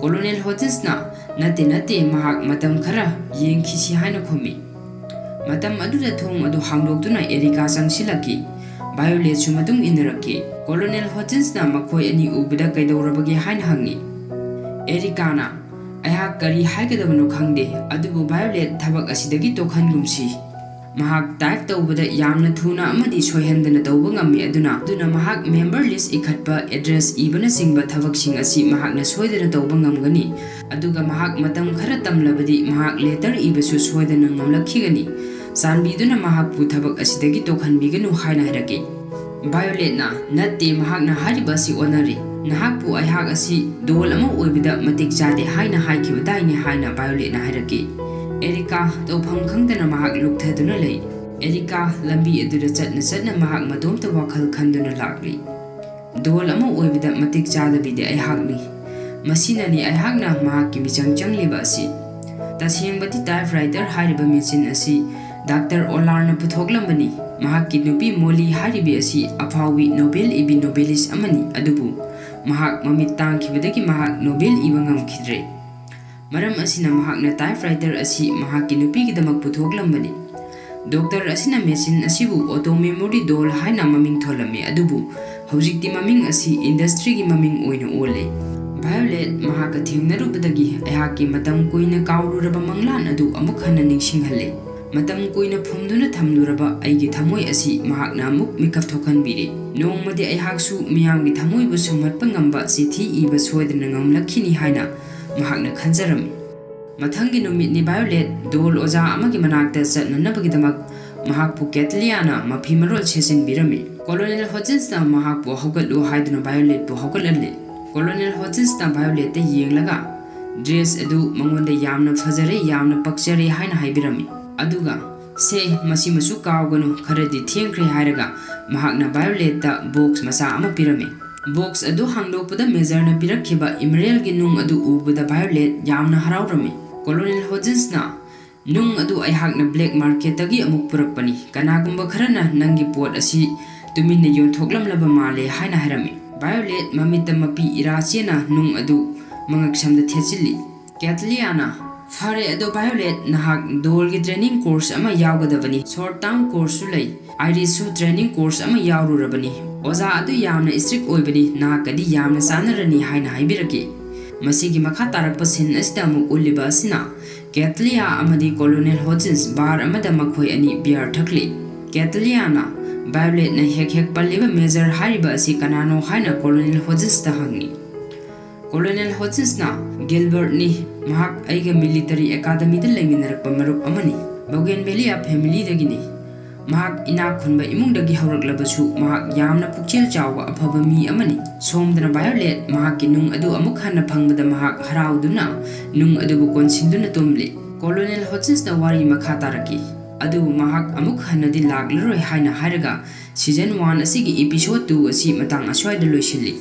कोलोनेल होजिन्सना नते महाक मतम खरा येंखिसि हाइना खोमि। मतम अदुदा थोंग अदु हांदोक्तुना एरिका चंगसिलकी। वायोलेटसु मतुंग इनरकी। कोलोनेल होजिन्सना मखोय अनी उबदा कैदौरबगे हाइना हंगी। एरिकाना अैहाक करी हाइगदबनो खंगदे अदुबु वायोलेट थबक असिदगी तोखनगुमसि। महाक टाइप तौबदा यामना थुना अमदि सोयहंदना तौबा ngami aduna mahak member list ikhatpa address ibana singba thabaksinga asi mahakna soidana tauba ngamgani aduga mahak matam khara tamlabadi mahak letter ibasu soidana ngamlakhigani sanbiduna mahak pu thabak asidagi tokhanbiganu haina haraki Violet na natte mahakna hariba si onari nahak pu aihak asi dol ama oibida matik jade haina haikibadaini haina Violet na haraki Erika tawpham khangdana mahak lukthaduna lei Erika lambi aduda chatna mahak matomta wakhal khanduna lakri dol ama oibida matik jadabide aihakni masinani aihakna mahakki michang changliba asi tashengbati typewriter hariba machine asi Dr. Olarna puthoklambani mahakki nupi Molly haribi asi afawi Nobel ibi Nobelist amani adubu mahak mamit tangkhibadagi mahak Nobel iba ngamkhidre maram asina mahakna typewriter asi mahakki nupigidamak puthoklambani Dr. asina machine asibu auto memory doll haina maming tholami adubu hojikti maming asi industry gi maming oina ole Violet mahaka thingnarubadagi aihakki matam kuina kaururaba manglan adu amuk hana ningsinghalle matam kuina phumduna thamluraba aigi thamoi asi mahakna amuk mikap thokhanbiri nongmadi aihaksu miyamgi thamoi bu sumatpa ngamba chithi iba soidana ngamlakhini haina mahakna khanjarami mathangi numitni Violet dol oja amagi manakta chatnanabagidamak mahakpu Catliana mafimarol sesinbirami Colonel Hodgins na mahakpu haugatlu haiduna Violet pu haugatlalle Colonel Hodgins na Violet ta yenglaga dress adu mangonda yamna fajare yamna pakchare haina haibirami aduga se masi masu kawganu kharadi thengkhre hairaga mahakna Violet ta box masa ama pirami box adu hangdokpada major na pirakhiba emerald gi nung adu ubada Violet yamna haraurami Colonel Hodgins na nung adu aihakna black market tagi amuk purakpani kanagumba kharana nangi pot asi tuminna yonthoklamlaba male haina harami Violet mamita mapi irachena nung adu mangaksamda thechili Catliana Fare ado Violet nahak dol gi training course ama yawgadabani short term course su lei Iris su training course ama yawrurabani oza adu yamna strict oibani nahakadi yamna sanarani haina haibiraki masigi makha tarakpa sin asida amuk uliba asina Catlia amadi Colonel Hodgins bar amada makhoi ani beer thakli Catliana Violet na hek paliba major hariba asi kanano haina Colonel Hodgins ta hangi Colonel Hodgins na Gilbert ni mahak aiga military academy da leminarakpa marup amani Bougainvillea family dagini mahak ina khunba imung dagi hawraklabasu mahak yamna pukchil chawwa afaba mi amani somdana Violet mahak ki nung adu amuk hana phangbada mahak harauduna nung adu bu konsinduna tomli Colonel Hodgins na wari makha taraki adu mahak amuk hana di laglaroi haina haraga season 1 asigi episode 2 asi matang aswai da loisili